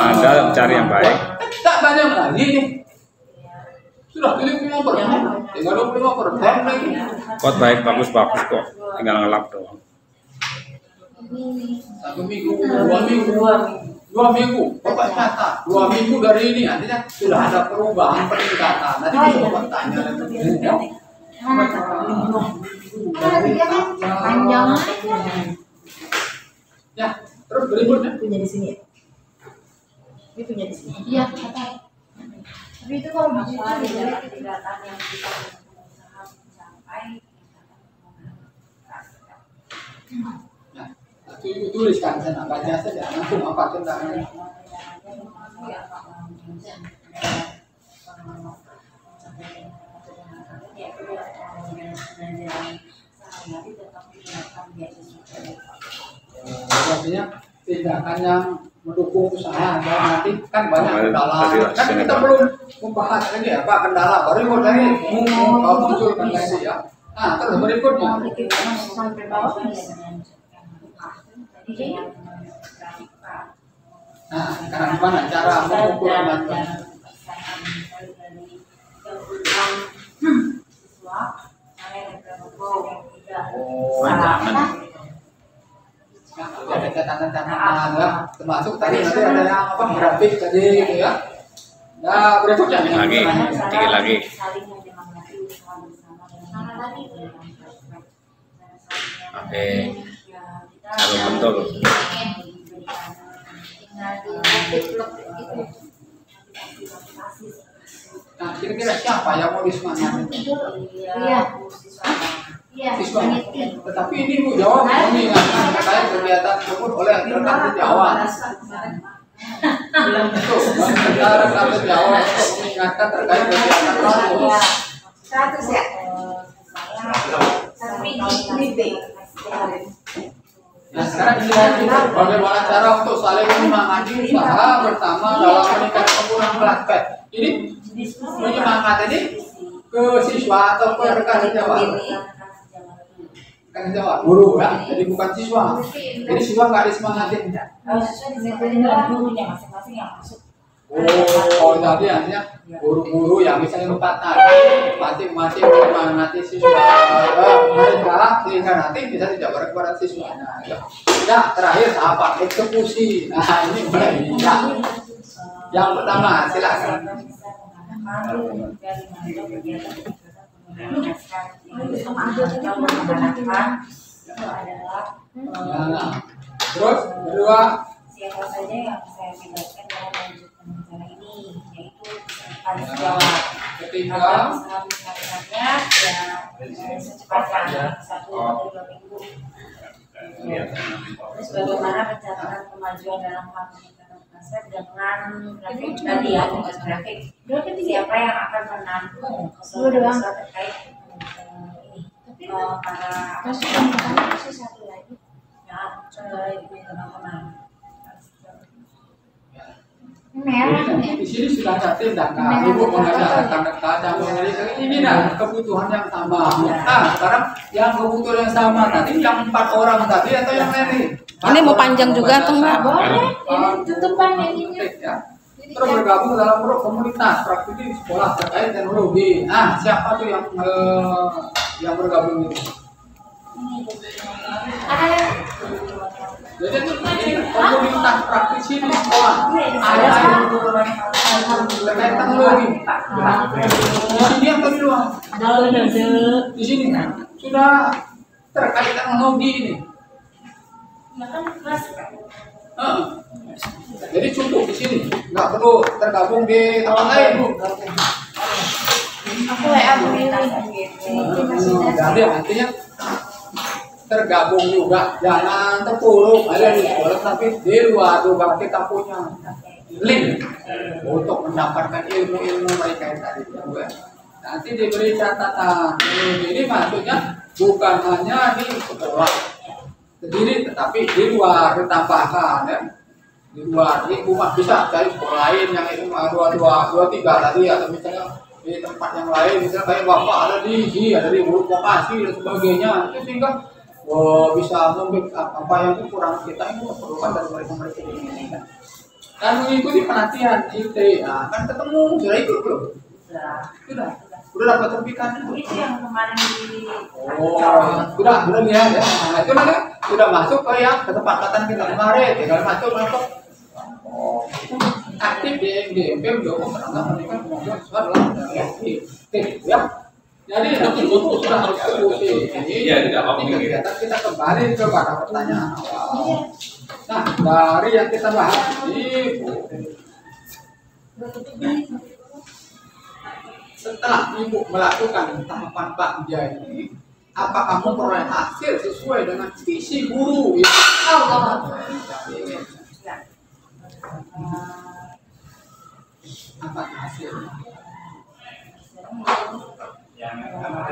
Anda cari yang baik. Tak banyak lagi nih. Sudah 75%, tinggal 25% lagi. Kok baik bagus kok, tinggal ngelap doang. 1 minggu, 2 minggu, Bapak catat 2 minggu dari ini artinya sudah ada perubahan peningkatan. Nanti bisa bertanya lagi. Panjang. Ya, terus berikutnya. punya di sini ya. Ini punya di sini. Iya, tapi itu kalau apa kegiatan yang kita berusaha mencapai Tuliskan sana, baca saja, langsung apa tentang artinya tindakan yang mendukung usaha dan nanti kan banyak kendala. Kan kita belum membahas lagi apa kendala, baru tadi muncul kendala ya. Terus berikutnya. sampai bawah Sekarang gimana cara mengukur kemampuan? Ada catatan-catatan ya, termasuk tadi nanti ada yang apa grafik tadi gitu ya. Nah berikutnya Lagi, tinggi lagi. Oke. Kalau betul. Nah kira-kira siapa yang mau disemangatin? Iya, Siswa. Tetapi ini Bu jawab ini terkait kegiatan tersebut oleh rekan sejawat. Betul, rekan sejawat untuk mengingatkan terkait kegiatan tersebut. 100 ya. Nah sekarang kita bagaimana cara untuk saling menyemangati usaha bersama dalam meningkatkan penggunaan kelas pet. Ini penyemangat ini ke siswa atau ke rekan sejawat? Rekan sejawat, guru ya. Jadi bukan siswa. Jadi siswa nggak disemangatin. Siswa disemangatin dengan gurunya masing-masing yang masuk. Oh, jadi artinya guru-guru yang misalnya 4 hari masing-masing menyemangati siswa mereka sehingga nanti bisa dijabarkan kepada siswanya. Ya, terakhir tahapan eksekusi. Nah, ini mulai ya. Yang pertama, silakan. Nah, terus kedua, siapa saja yang saya libatkan dalam melanjutkan acara ini, yaitu harus jawab. ketiga, Misalnya ya secepatnya 1 atau 2 minggu. Terus bagaimana pencatatan kemajuan dalam hal peningkatan aset dengan grafik tadi ya, tugas grafik. Siapa yang akan menampung keseluruhan terkait ini? Para masih satu lagi. Ya, teman-teman. di sini sudah ada tindakan ibu mengajar rekan-rekan yang memiliki ini nah kebutuhan yang sama. Nah sekarang yang kebutuhan yang sama tadi yang 4 orang tadi atau yang lain? Ini mau panjang juga atau enggak? Boleh, ini tutupan ininya. Ya. Terus bergabung dalam komunitas praktisi sekolah terkait teknologi. Nah siapa tuh yang bergabung itu? Jadi itu komunitas praktisi di sekolah ada yang terkait teknologi. Di sini atau di luar? Di sini sudah terkait teknologi ini. Jadi cukup di sini, nggak perlu tergabung di tempat lain. Aku ya Jadi artinya tergabung juga, jangan terpuruk ada di sekolah tapi di luar juga kita punya link untuk mendapatkan ilmu-ilmu mereka yang tadi juga. Nanti diberi catatan. Ini maksudnya bukan hanya di sekolah sendiri, tetapi di luar ditambahkan ya. Di luar ini rumah bisa cari sekolah lain yang itu 2, 3 tadi atau misalnya di tempat yang lain, misalnya kayak bapak ada di guru vokasi dan sebagainya, itu sehingga bisa membackup apa yang kurang kita itu perlukan dari mereka ini dan mengikuti pelatihan IT. Nah, kan ketemu sudah ikut belum? Sudah dapat sertifikat itu yang kemarin di sudah lihat ya. Nah, itu nanti sudah masuk ke yang kesepakatan kita kemarin, tinggal masuk aktif di MDM juga menangkap mereka kemampuan siswa dalam ya. Jadi betul sudah harus diskusi ini. Ya, tidak apa-apa. Kegiatan kita kembali kepada pertanyaan awal. Nah, dari yang kita bahas ini, setelah ibu melakukan tahapan bagja ini, apakah memperoleh hasil sesuai dengan visi guru? Apa hasilnya?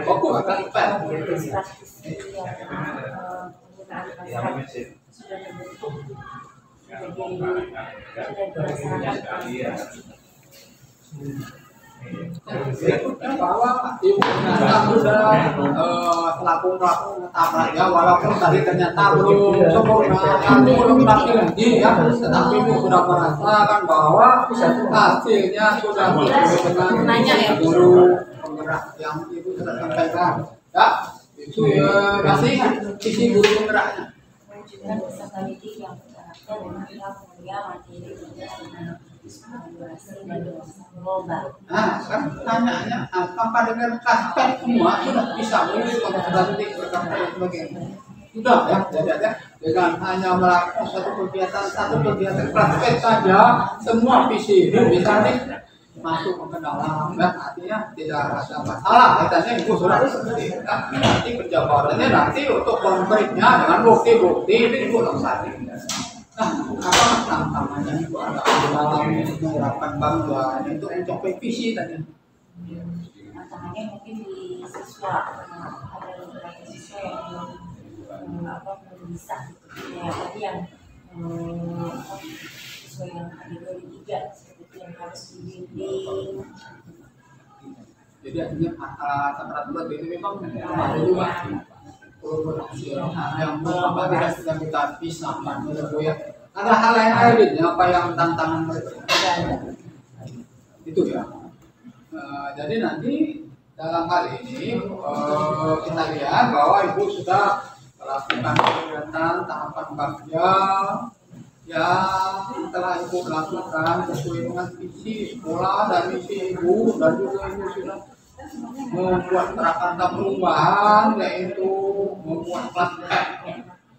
Fokus akan pen. Bahwa ibu ternyata sudah pelaku menetapkan ya, walaupun tadi ternyata belum sempurna, belum terakhir lagi ya, tetapi ibu sudah merasakan bahwa hasilnya sudah sesuai dengan guru penggerak yang ibu sudah sampaikan ya. Itu ya masih sisi guru penggeraknya. Mewujudkan peserta didik yang berkarakter dengan nilai mulia materi global. Nah, kan pertanyaannya apakah dengan aspek semua sudah bisa mewujudkan peserta didik berkarakter dan sebagainya? Sudah ya, jadi ada dengan hanya melakukan satu kegiatan praktek saja semua visi itu bisa masuk ke dalam dan artinya tidak ada masalah. Katanya itu sudah seperti itu. Nanti penjabarannya nanti untuk konkretnya dengan bukti-bukti itu ibu lakukan. Nah, apa tantangannya itu ada dalam menerapkan bangga untuk mencapai visi tadi? Tantangannya mungkin di siswa, ada beberapa siswa yang belum bisa ya, tadi yang siswa yang kategori 3 seperti yang harus dibimbing. Jadi artinya sangat berat itu memang ada juga kolaborasi yang apa tidak sedang kita pisahkan gitu ya. Ada hal lain apa yang tantangan mereka itu ya. Jadi nanti dalam hal ini kita lihat bahwa ibu sudah melakukan kegiatan tahapan bagja yang telah ibu lakukan sesuai dengan visi sekolah dan misi ibu, dan juga ibu sudah membuat prakarya perubahan yaitu membuat kelas F.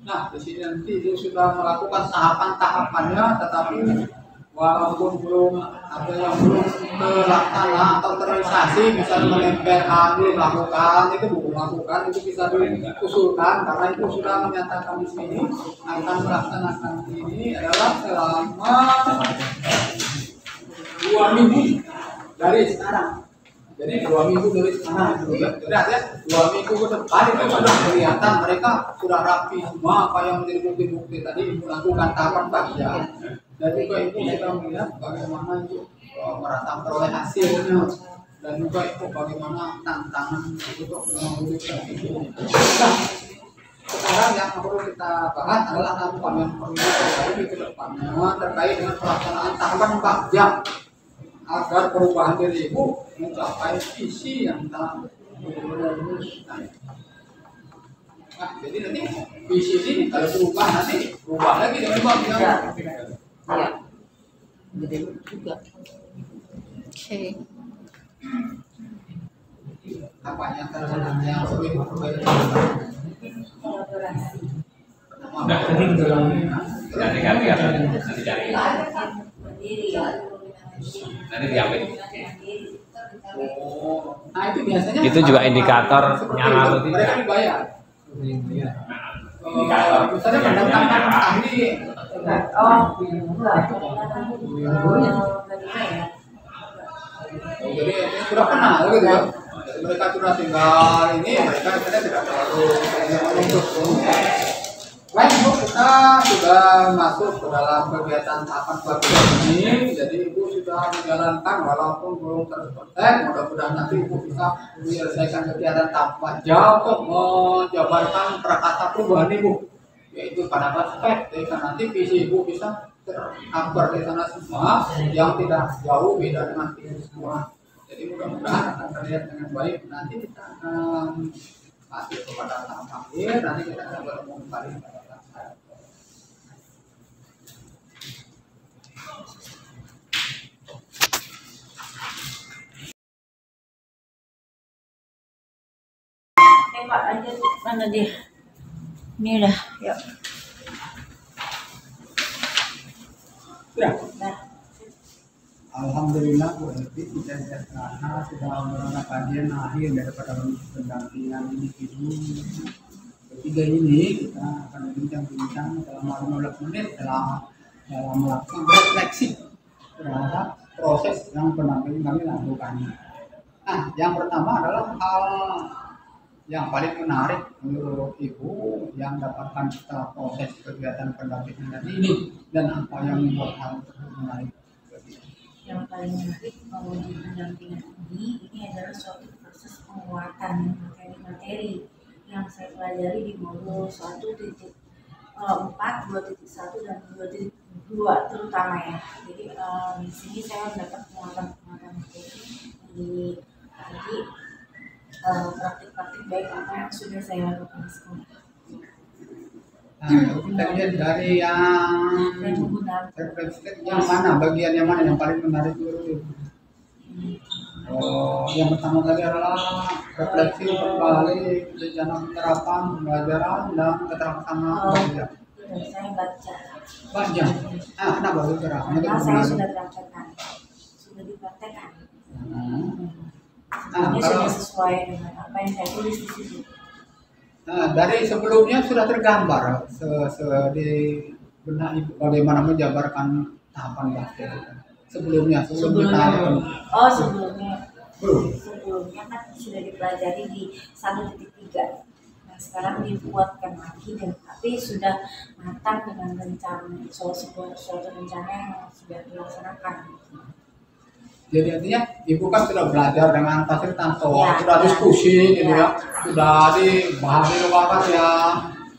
Nah di sini nanti ibu sudah melakukan tahapan-tahapannya, tetapi walaupun belum ada yang belum terlaksana atau terrealisasi, misalnya menempel belum lakukan, itu belum lakukan, itu bisa diusulkan karena itu sudah menyatakan di sini akan melaksanakan ini adalah selama 2 minggu dari sekarang. Jadi 2 minggu dari sekarang, jadi artinya 2 minggu ke depan itu sudah kelihatan mereka sudah rapi semua apa yang menjadi bukti-bukti tadi melakukan tahapan bagja. Dan juga ibu sudah melihat bagaimana ibu merasa peroleh hasilnya, dan juga itu bagaimana tantangan untuk mewujudkan itu. Nah, sekarang yang perlu kita bahas adalah apa yang perlu terjadi ke depannya terkait dengan pelaksanaan tahapan bagja agar perubahan diri ibu mencapai visi yang telah dirumuskan. Nah, jadi nanti visi ini kalau berubah nanti berubah lagi dengan bagja. Iya. Gede juga. Oke. Apa yang terjadi perlu Kolaborasi. Nanti cari. Berdiri ya. Nanti diambil. Nah itu biasanya Itu juga indikator nyala atau tidak. Mereka dibayar. Misalnya mendatangkan ahli. Oh, enggak. Jadi ini sudah kenal gitu ya. Jadi mereka sudah tinggal ini, mereka tidak terlalu menuntut. Baik ibu, kita sudah masuk ke dalam kegiatan tahapan pelatihan ini. Jadi ibu sudah menjalankan walaupun belum terselesai. Mudah-mudahan nanti ibu bisa menyelesaikan kegiatan tahap bagja untuk menjabarkan prakata perubahan ibu, yaitu pada aspek. Jadi nanti visi ibu bisa tercover di sana semua yang tidak jauh beda dengan visi semua. Jadi mudah-mudahan akan terlihat dengan baik. Nanti kita akan masuk kepada tahap akhir. Nanti kita akan bertemu kembali pada tahap. Pak, lanjut. Mana dia? Ini udah, yuk. Ya. Nah, Alhamdulillah Bu Elvi, kita sudah melakukan kajian akhir daripada pendampingan individu ketiga ini. Kita akan berbincang-bincang selama 15 menit dalam melakukan refleksi terhadap proses yang pendampingan kami lakukan. Nah, yang pertama adalah hal yang paling menarik menurut Ibu yang dapatkan setelah proses kegiatan pendampingan ini, dan apa yang membuat hal tersebut menarik? yang paling menarik di pendampingan ini adalah suatu proses penguatan materi-materi yang saya pelajari di modul 1.4, 2.1 dan 2.2 terutama ya. Jadi di sini saya mendapat penguatan materi di tadi praktik-praktik baik apa yang sudah saya lakukan di sekolah. Nah, kita lihat dari yang mana, bagian yang mana yang paling menarik menurut Ibu? Yang pertama tadi adalah refleksi kembali rencana penerapan pembelajaran dan keterangan bagja. Saya baca. Bagja. Kenapa bergerak? Karena saya sudah praktekkan, sudah dipraktekkan. Ini sudah sesuai dengan apa yang saya tulis di situ. Dari sebelumnya sudah tergambar di benak Ibu bagaimana menjabarkan tahapan bagja. Sebelumnya Sebelumnya belum. Sebelumnya kan sudah dipelajari di 1.3. Nah, sekarang dibuatkan lagi tapi sudah matang dengan rencana suatu rencana yang sudah dilaksanakan. Jadi artinya ibu kan sudah belajar dengan fasilitator, Ya, sudah ya. diskusi gitu ya, sudah dibahas di lokakarnya,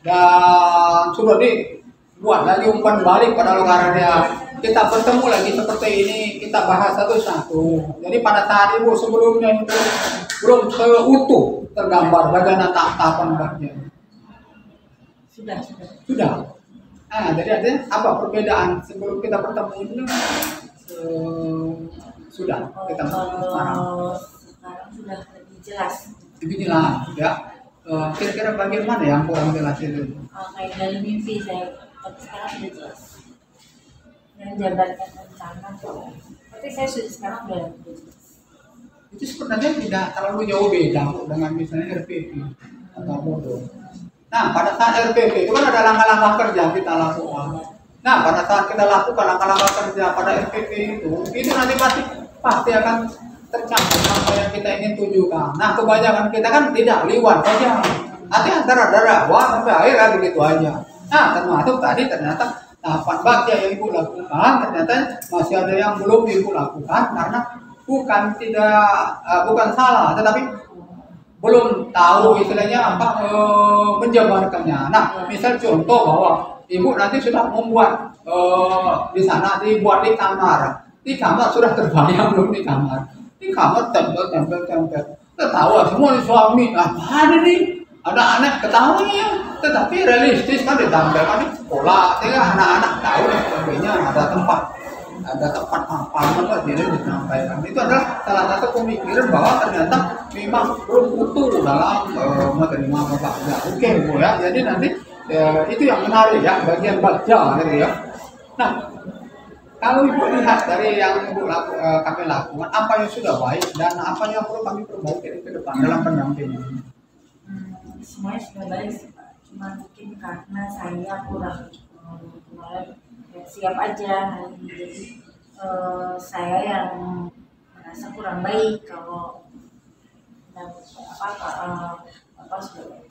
dan sudah dibuat lagi umpan balik pada lokakarnya. Kita bertemu lagi seperti ini, kita bahas satu-satu. Jadi pada saat ibu sebelumnya itu belum seutuh tergambar bagaimana tahapan bagian. Sudah. Sudah. Nah, jadi artinya apa perbedaan sebelum kita bertemu itu? Sudah kita sekarang Sekarang sudah lebih jelas. lebih jelas ya. Kira-kira bagian mana yang kurang jelas itu? Kayak dari mimpi saya, tapi sekarang sudah jelas. Yang jabarkan rencana tuh, tapi saya sudah sekarang sudah jelas. Itu sebenarnya tidak terlalu jauh beda dengan misalnya RPP atau modul. Nah, pada saat RPP itu kan ada langkah-langkah kerja kita lakukan. Nah, pada saat kita lakukan langkah-langkah kerja pada RPP itu nanti pasti akan tercapai apa yang kita ingin tujukan. Nah, kebanyakan kita kan tidak liwat saja. Nanti antara dakwah sampai akhir kan begitu aja. Nah, termasuk tadi ternyata tahapan bakti yang ibu lakukan ternyata masih ada yang belum ibu lakukan karena bukan salah, tetapi belum tahu istilahnya apa menjabarkannya. Nah, misal contoh bahwa ibu nanti sudah membuat di sana dibuat di kamar sudah terbayang belum di kamar tempel. Tertawa semua nih suami, apa ini? Ada anak ketawanya, tetapi realistis kan ditampilkan di sekolah, sehingga anak-anak tahu dan sebagainya ada tempat apa jadi disampaikan. Itu adalah salah satu pemikiran bahwa ternyata memang belum utuh dalam menerima bapaknya. Oke, Bu ya. Jadi nanti itu yang menarik ya, bagian baca gitu ya. Nah, kalau ibu lihat dari yang ibu kami lakukan, apa yang sudah baik dan apa yang perlu kami perbaiki ke depan dalam pendampingan. Semuanya sudah baik sih Pak, cuma mungkin karena saya kurang siap aja hari ini, jadi saya yang merasa kurang baik kalau apa sudah baik.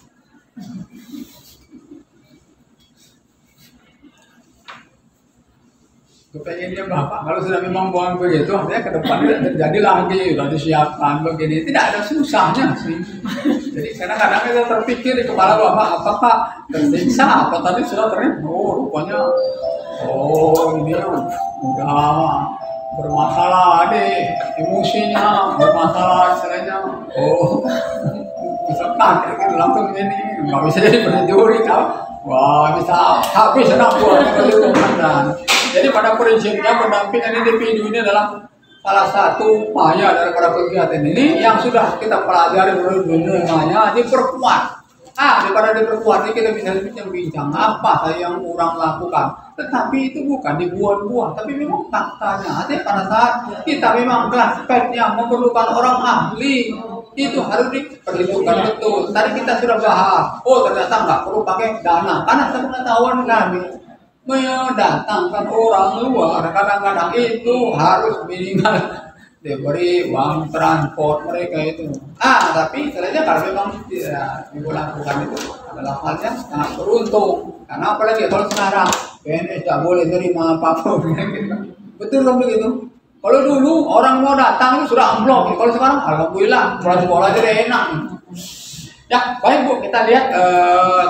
Kepengennya Bapak kalau sudah memang buang begitu, artinya ke depan tidak terjadi lagi, sudah disiapkan begini, tidak ada susahnya sih. Jadi kadang-kadang kita terpikir di kepala Bapak, apakah tersiksa, apa tadi sudah ternyata, rupanya, ini udah bermasalah deh, emosinya bermasalah istilahnya, misalkan langsung ini, nggak bisa jadi penjuri kau, wah bisa habis enak buat kita. Jadi pada prinsipnya pendampingan individu ini adalah salah satu upaya daripada kegiatan ini yang sudah kita pelajari namanya diperkuat. Daripada diperkuat ini kita bisa bincang-bincang apa yang kurang lakukan. Tetapi itu bukan dibuat-buat, tapi memang faktanya. Artinya pada saat kita memang aspeknya memerlukan orang ahli, itu harus diperhitungkan betul. Tadi kita sudah bahas, ternyata nggak perlu pakai dana karena sepengetahuan kami mendatangkan orang luar kadang-kadang itu harus minimal diberi uang transport mereka itu. Tapi sebenarnya kalau memang tidak dilakukan itu adalah hal yang sangat beruntung. Karena apalagi kalau sekarang PNS tidak boleh terima apa-apa gitu. Betul kan begitu? Kalau dulu orang mau datang itu sudah amplop. Kalau sekarang alhamdulillah sekolah jadi enak. Ya, baik Bu, kita lihat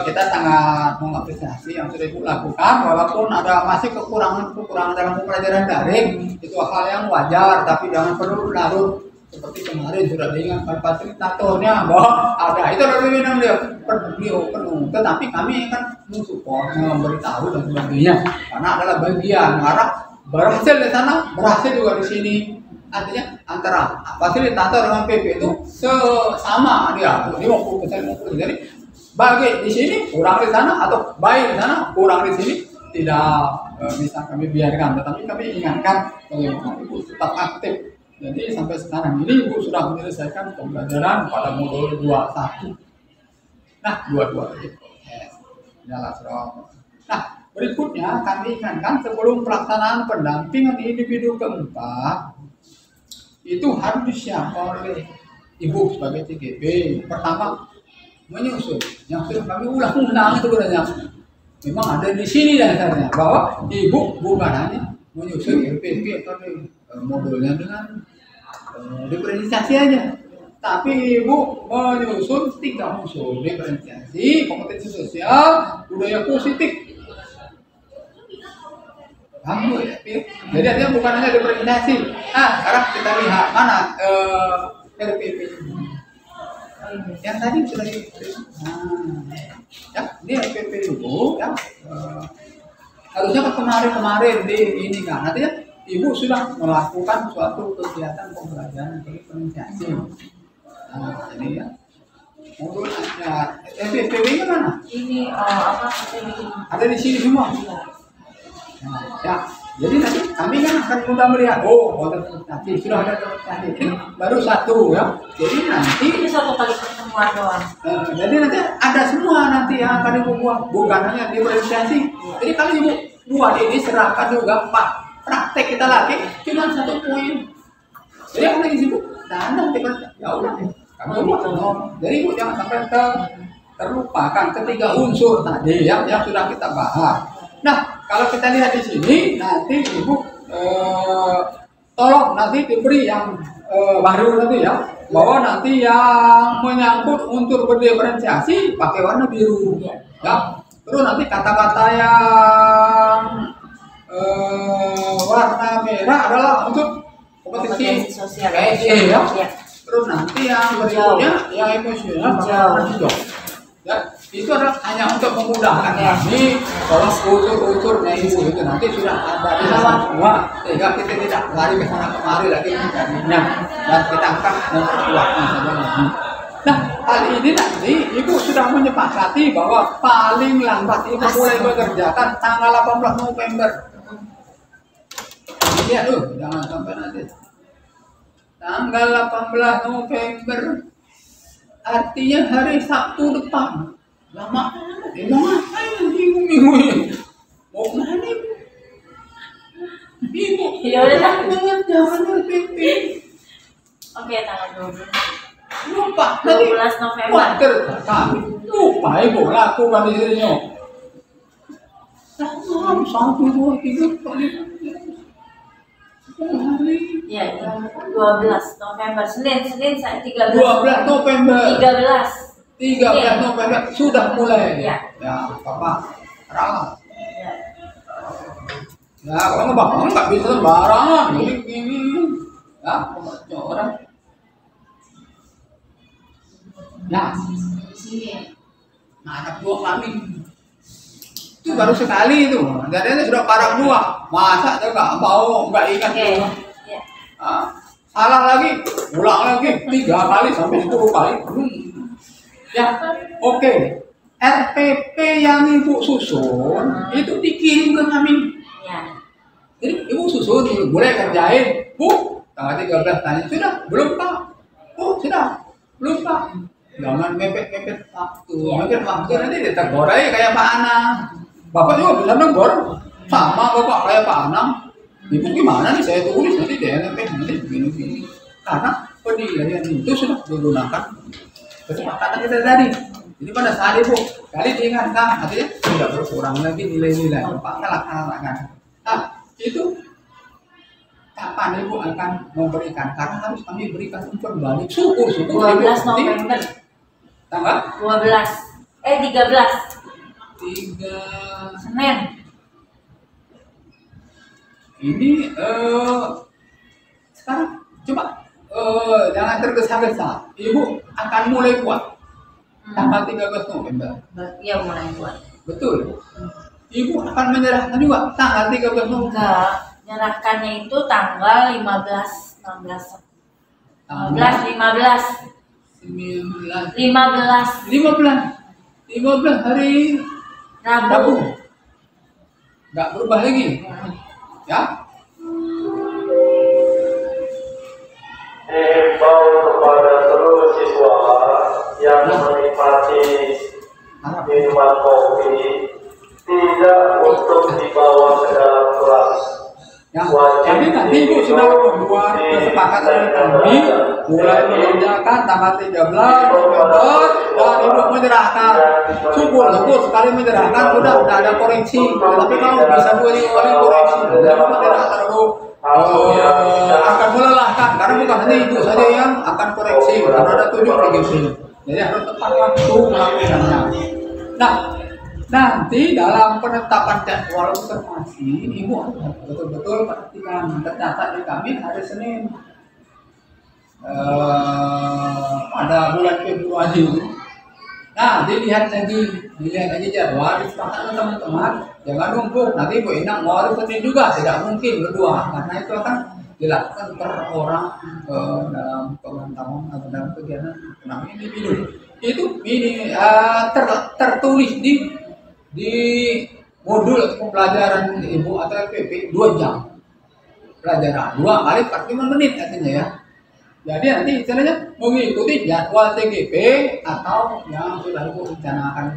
kita sangat mengapresiasi yang sudah Ibu lakukan, walaupun ada masih kekurangan dalam pembelajaran daring, itu hal yang wajar, tapi jangan perlu larut seperti kemarin sudah diingatkan fasilitatornya bahwa ada itu adalah minum beliau penuh, tetapi kami akan mensupport, memberitahu dan sebagainya, karena adalah bagian karena berhasil di sana, berhasil juga di sini. Artinya antara fasilitator dengan PP itu sama dia 50%. Jadi bagi di sini kurang di sana atau baik di sana kurang di sini tidak bisa kami biarkan, tetapi kami ingatkan Ibu tetap aktif. Jadi sampai sekarang ini Ibu sudah menyelesaikan pembelajaran pada modul 21. Nah, 22 itu. Nah, berikutnya kami ingatkan sebelum pelaksanaan pendampingan individu keempat itu harus disiapkan oleh Ibu sebagai TGP. Pertama, menyusun yang sudah kami ulang-ulang itu sebenarnya. Memang ada di sini dasarnya bahwa Ibu bukan hanya menyusun RPP atau modulnya dengan diferensiasi aja. Tapi ibu menyusun 3 unsur: diferensiasi, kompetensi sosial, budaya positif. Kamu ya, jadi artinya bukan hanya diferensiasi. Sekarang kita lihat mana RPP yang tadi sudah ya, ini RPP dulu ya. Harusnya kan kemarin di ini kan, artinya ibu sudah melakukan suatu kegiatan pembelajaran diferensiasi. Ini ya. Modulnya RPP-nya mana? Ini apa? Ada di sini semua. Ya, jadi nanti kami kan akan mudah melihat, nanti sudah ada diferensiasi. Ini baru 1 ya. Jadi nanti Ini 1 kali pertemuan doang. jadi nanti ada semua nanti yang akan ibu buat, bukan hanya diferensiasi. Jadi kalau ibu buat ini serahkan juga Pak, praktek kita lagi cuma 1 poin. Jadi apa lagi sibuk? Dan nanti ya udah kami buat. Jadi ibu jangan sampai terlupakan ketiga unsur tadi yang sudah kita bahas. Nah, kalau kita lihat di sini nanti ibu tolong nanti diberi yang baru nanti ya, bahwa nanti yang menyangkut unsur berdiferensiasi pakai warna biru ya. Terus nanti kata-kata yang warna merah adalah untuk kompetensi sosial ya. Terus nanti yang berikutnya yang emosional warna hijau ya. Itu adalah hanya untuk memudahkan kami kalau unsur-unsurnya itu nanti sudah ada di sana semua, sehingga kita tidak lari ke sana kemari lagi mencarinya, dan kita akan memperkuatnya saja lagi. Nah, hal ini nanti ibu sudah menyepakati bahwa paling lambat ibu mulai mengerjakan tanggal 18 November. Lihat tuh, jangan sampai nanti tanggal 18 November artinya hari Sabtu depan. Lama, mau ngapain minggu ini? Mau kemana ibu? Ibu, Ya udah. jangan RPP. Oke, tanggal 12. Lupa, 12 November. kami lupa ibu lakukan di sini. Satu, 2, 3, 4, 5 hari. Ya, 12 November. Senin saya 13. 12 November. 13 13. November sudah mulai. Ya. Ya, Papa rawat. Ya. Ya, kalau nggak bisa sembarangan. Jadi gini, ya, orang. Ya, nah, anak buah kami itu baru sekali itu. Jadi sudah parah buah. Masa dia nggak mau, nggak ingat. Oke. Ya. Salah lagi, ulang lagi 3 kali sampai 10 kali. Ya, oke. RPP yang ibu susun itu dikirim ke kami. Ya. Jadi ibu susun, boleh kerjain. Bu, tanggal 13 tanya, sudah? Belum Pak? Oh, sudah? Belum Pak? Jangan mepet-mepet waktu. Mepet waktu nanti ditegur aja kayak Pak Anang. Bapak juga bisa negur. Sama Bapak kayak Pak Anang. Ibu gimana nih saya tulis nanti DNP nanti begini-begini. Karena penilaian itu sudah digunakan kesepakatan kita tadi. Jadi pada saat ibu kali diingatkan, artinya tidak berkurang lagi nilai-nilai. Bapak laksanakan. Nah, itu kapan ibu akan memberikan? Karena harus kami berikan unsur balik. Syukur 12 November. Tanggal 13. 3 Senin. ini sekarang coba jangan tergesa-gesa. Ibu akan mulai buat tanggal 13 November. Iya, mulai buat. Betul. Ibu akan menyerahkan juga tanggal 13 November. Enggak, menyerahkannya itu tanggal 15, 16. 15 hari Rabu. Rabu. Nggak berubah lagi. Ya. Himbau kepada seluruh siswa yang menikmati minuman kopi tidak untuk dibawa ke dalam kelas. Ya, jadi nanti ibu sudah membuat kesepakatan dengan kami mulai mengerjakan tanggal 13 November dan ibu menyerahkan. Syukur sekali menyerahkan sudah tidak ada koreksi. Tapi kalau bisa 2 kali koreksi, jadi tidak terlalu akan melelahkan karena bukan hanya nanti ibu saja yang akan koreksi karena ada 7 TGP. Jadi harus tepat waktu melakukannya. Nah, nanti dalam penetapan jadwal observasi, ibu harus betul-betul perhatikan. Ternyata di kami hari Senin pada bulan Februari. Nah, dilihat lagi jadwal, disepakati teman-teman, jangan numpuk. Nanti Bu Inang mau hari Senin juga, tidak mungkin berdua, karena itu akan dilakukan per orang dalam pemantauan atau dalam kegiatan namanya individu. Itu ini tertulis di modul pembelajaran ibu atau LPP 2 jam pelajaran, 2 kali 45 menit artinya ya. Jadi nanti istilahnya mengikuti jadwal TGP atau yang sudah ibu rencanakan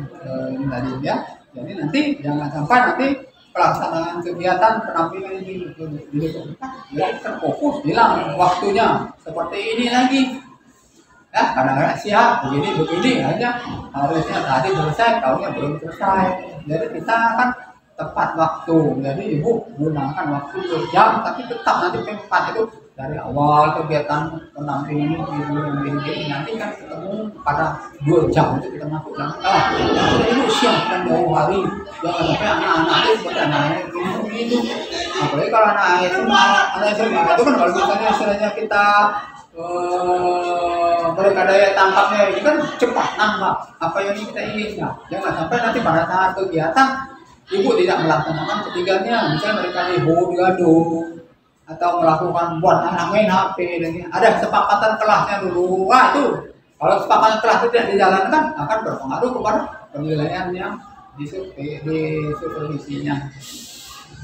ini tadi ya. Jadi nanti jangan sampai nanti pelaksanaan kegiatan penampilan ini ya terfokus, bilang waktunya seperti ini lagi. Ya, kadang-kadang siap begini aja, harusnya tadi selesai, tahunya belum selesai. Jadi kita akan tepat waktu. Jadi ibu gunakan waktu 2 jam, tapi tetap nanti tempat itu dari awal kegiatan penampilan ini nanti kan ketemu pada 2 jam itu kita masuk dan yang sudah ibu siapkan jauh hari. Jangan sampai anak-anak itu seperti anak-anak itu. Apalagi kalau anak SMA itu kan kalau misalnya istilahnya kita mereka daya tangkapnya itu kan cepat nambah apa yang kita inginkan. Jangan sampai nanti pada saat kegiatan ibu tidak melaksanakan ketiganya, misalnya mereka gaduh atau melakukan buat anak main HP dan ada kesepakatan kelasnya dulu. Wah itu kalau kesepakatan kelas itu tidak dijalankan akan berpengaruh kepada penilaian yang di supervisinya.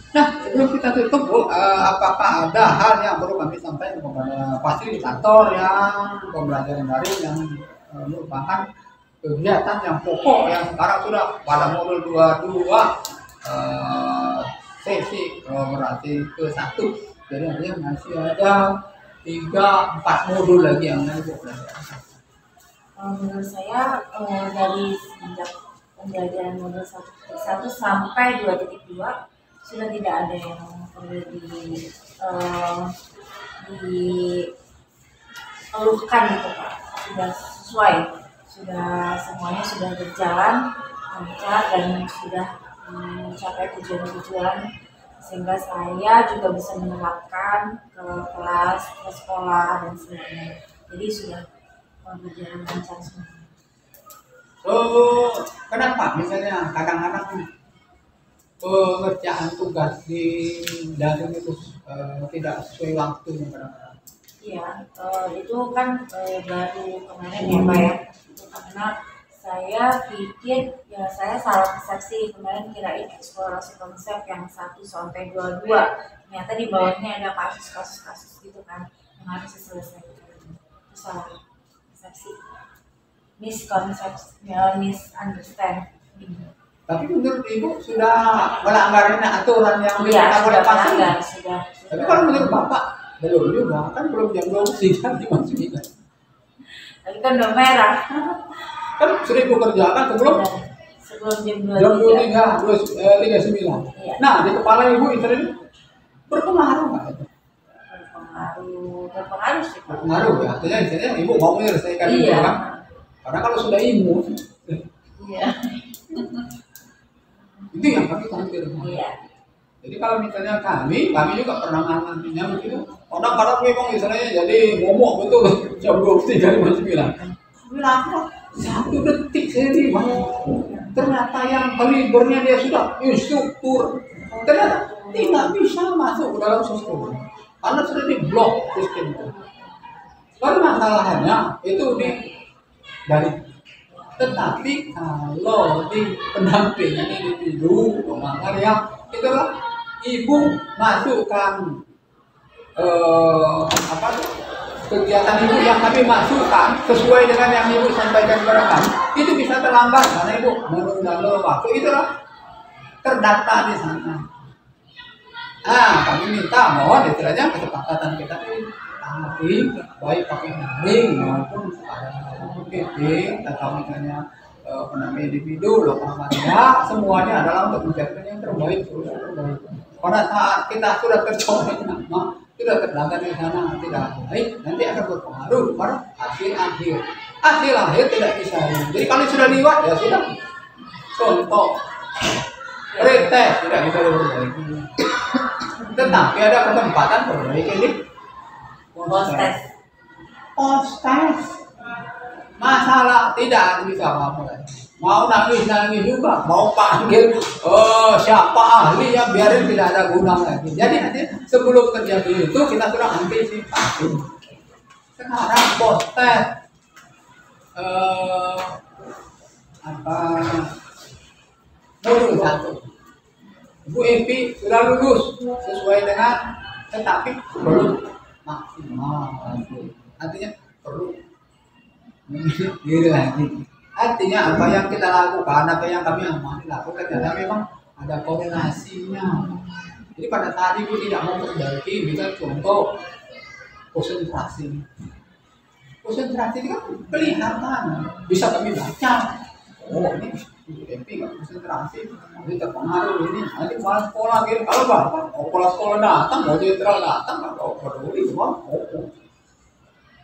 Nah, sebelum kita tutup Bu, apakah ada hal yang perlu kami sampaikan kepada fasilitator yang pembelajaran daring yang merupakan kegiatan yang pokok yang sekarang sudah pada modul 22 sesi kolaborasi ke-1. Jadi artinya masih ada 3-4 modul lagi yang nanti belajar. Menurut saya dari sejak pembelajaran modul 1 sampai 2.2 sudah tidak ada yang perlu dikeluhkan gitu Pak. Sudah sesuai, semuanya sudah berjalan lancar dan sudah mencapai tujuan-tujuan, sehingga saya juga bisa menerapkan ke kelas, ke sekolah dan sebagainya. Jadi sudah berjalan lancar semua. Kenapa misalnya kadang-kadang pengerjaan tugas di daring itu tidak sesuai waktunya kadang-kadang? Iya, itu kan baru kemarin ya Pak ya. Itu karena saya pikir ya saya salah persepsi kemarin, kirain eksplorasi konsep yang 1 sampai 22. Ternyata di bawahnya ada kasus gitu kan yang harus diselesaikan. Itu salah persepsi, misunderstand. Tapi menurut ibu sudah melanggar aturan yang ditetapkan oleh pasal? Sudah. Tapi kalau menurut bapak belum juga, kan belum jam 12 kan dimasukin kan? Tapi kan udah merah. Kan sudah ibu kerjakan sebelum jam 23:39. Iya. Nah di kepala ibu itu berpengaruh nggak itu? Berpengaruh sih Pak. Berpengaruh ya, artinya ibu mau menyelesaikan itu Iya. kan? Karena kalau sudah imun, Iya. itu yang kami tampil. Iya. Jadi kalau misalnya kami juga pernah ngantinya begitu. Kadang-kadang memang misalnya jadi ngomong betul jam 23:59. Bilang 1 detik saya di ternyata yang kalibernya dia sudah instruktur, ternyata tidak bisa masuk ke dalam sistem karena sudah diblok sistem itu. Lalu masalahnya itu dari. Tetapi kalau di pendampingan individu pengajar itulah ibu masukkan kegiatan ibu yang kami masukkan sesuai dengan yang ibu sampaikan kepada kami, itu bisa terlambat karena ibu menunda waktu, itulah terdata di sana. Nah, kami minta mohon istilahnya kesepakatan kita ini baik pakai daring maupun PP atau misalnya penampilan individu, lokal media, semuanya adalah untuk mencapai yang terbaik. Pada saat kita sudah tercapai nama, sudah terdapat di sana tidak baik, nanti akan berpengaruh pada hasil akhir. Hasil akhir tidak bisa. Jadi kalau sudah liwat ya sudah. Contoh, retest tidak bisa diperbaiki. Tetapi ada kesempatan perbaiki ini. Post-test. Post-test. Masalah tidak bisa apa-apa. Mau nangis juga, mau panggil siapa ahli yang biarin tidak ada guna lagi. Jadi nanti sebelum terjadi itu kita sudah antisipasi. Sekarang post-test modul 1. Bu Epi sudah lulus sesuai dengan, tetapi belum maksimal. Artinya perlu gitu lagi. Artinya apa yang kita lakukan, apa yang kami amati lakukan, karena memang ada koordinasinya. Jadi pada saat ibu tidak mau perbaiki, bisa contoh konsentrasi. Konsentrasi itu kan kelihatan, bisa kami baca. Oh ini MP nggak konsentrasi, nanti terpengaruh ini, nanti malah sekolah gitu. Kalau bapak, sekolah datang, mau jenderal datang, nggak mau peduli, semua.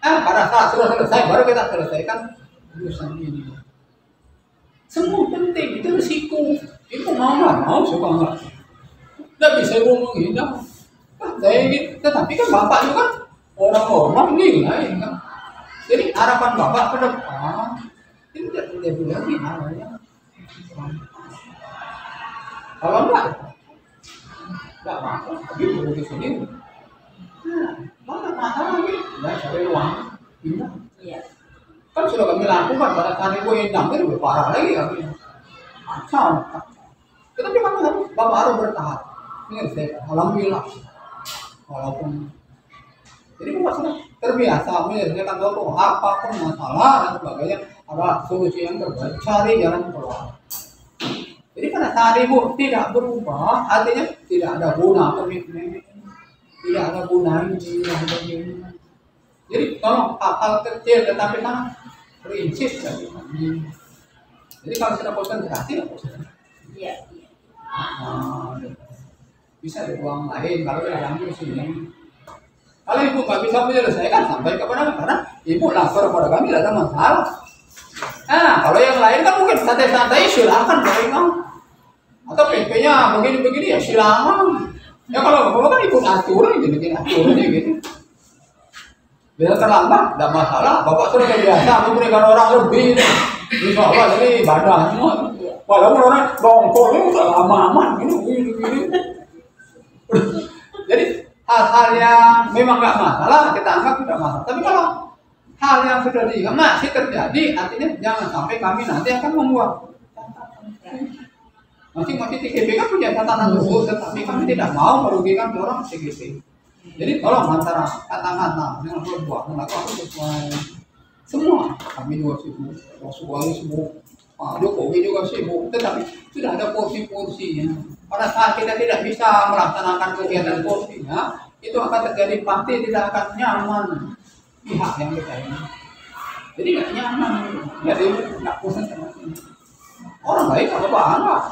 Pada saat sudah selesai, baru kita selesaikan urusan ini. Semua penting, itu risiko. Itu mau nggak mau, suka nggak. Nggak bisa ngomong hidang. Saya ini, tetapi kan bapak itu kan orang-orang nilai kan. Jadi harapan bapak ke depan itu tidak terjadi lagi namanya. Kalau enggak masalah, tapi berugi sendiri. Mana masalah lagi? Ya cari uang, pindah. Iya. Kan sudah kami lakukan pada saat ibu endang itu lebih parah lagi kami. Kacau. Tetapi kan bapak harus bertahan. Ini saya alhamdulillah. Walaupun jadi bapak sudah terbiasa menyelesaikan suatu apapun masalah dan sebagainya, ada solusi yang terbaik, cari jalan keluar. Jadi pada saat ibu tidak berubah, artinya tidak ada guna komitmen, tidak ada guna ini dan sebagainya. Jadi tolong hal-hal kecil tetapi sangat prinsip dari kami. Jadi kalau sudah konsentrasi, ya konsentrasi. Iya. Bisa di ruang lain kalau ada yang di sini. Kalau ibu nggak bisa menyelesaikan, sampai kepada kami, karena ibu lapor kepada kami tidak ada masalah. Kalau yang lain kan mungkin santai-santai, silakan dari kamu. Atau PP-nya begini-begini ya silakan. Ya kalau bapak kan ikut aturan, gini aturannya gitu. Bila terlambat, tidak masalah. Bapak sudah terbiasa memberikan orang lebih. Insya Allah jadi ibadah semua. Walaupun orang dongkol itu udah lama-lama gini. Jadi hal-hal yang memang nggak masalah kita anggap tidak masalah. Tapi kalau hal yang sudah masih terjadi, artinya jangan sampai kami nanti akan membuat masing-masing TGP kan punya catatan tersebut, tetapi kami tidak mau merugikan orang TGP. Jadi tolong antara kata-kata dengan perbuatan harus sesuai. Semua kami juga sibuk, Rasulullah sibuk, Pak Jokowi juga sibuk, tetapi sudah ada porsi-porsinya. Pada saat kita tidak bisa melaksanakan kegiatan porsinya, itu akan terjadi pasti tidak akan nyaman pihak yang kita ini. Jadi nggak nyaman, jadi nggak pusing sama ini. Orang baik apa enggak?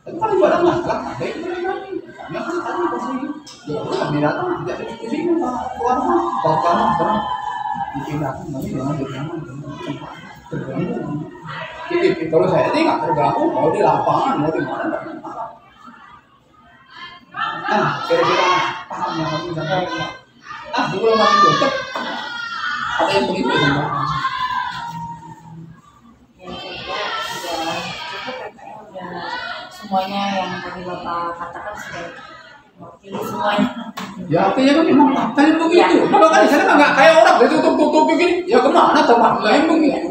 Tapi kalau ada masalah, ada yang kami akan tanya ke sini. Ya kami datang tidak diskusi sama keluarga, berang dipindahkan kami jangan terganggu. Jadi kalau saya ini nggak terganggu, mau di lapangan, mau di mana tidak masalah. Kira-kira paham yang kami sampaikan. Sebelum kami tutup, ada yang begitu sama. Semuanya yang tadi Bapak katakan sudah mewakili semuanya. Ya artinya kan memang faktanya begitu. Bapak kan di sana nggak kayak orang ditutup-tutup begini. Ya kemana tempat lain begitu.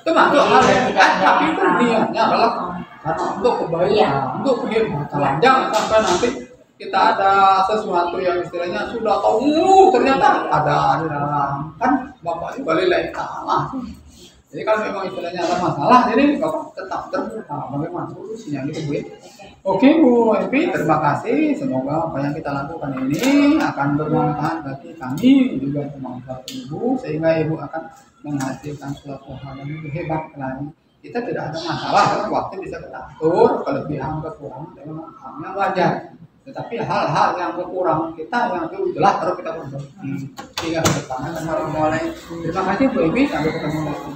Termasuk hal yang tapi itu niatnya adalah karena untuk kebaikan, untuk kehidupan. Jangan sampai nanti kita ada sesuatu yang istilahnya sudah tahu ternyata ada di dalam, kan Bapak juga lillahi ta'ala. Jadi kalau memang istilahnya ada masalah, jadi Bapak tetap terbuka bagaimana solusinya gitu Bu. Oke Bu Epi, terima kasih. Semoga apa yang kita lakukan ini akan bermanfaat bagi kami juga bermanfaat Ibu, sehingga Ibu akan menghasilkan suatu hal yang lebih hebat lagi. Kita tidak ada masalah karena waktu bisa kita atur, kelebihan kekurangan dengan hal yang wajar. Tetapi hal-hal yang kekurangan kita yang dulu jelas harus kita perbaiki sehingga ke depan akan mulai. Terima kasih Bu Evi, sampai ketemu lagi.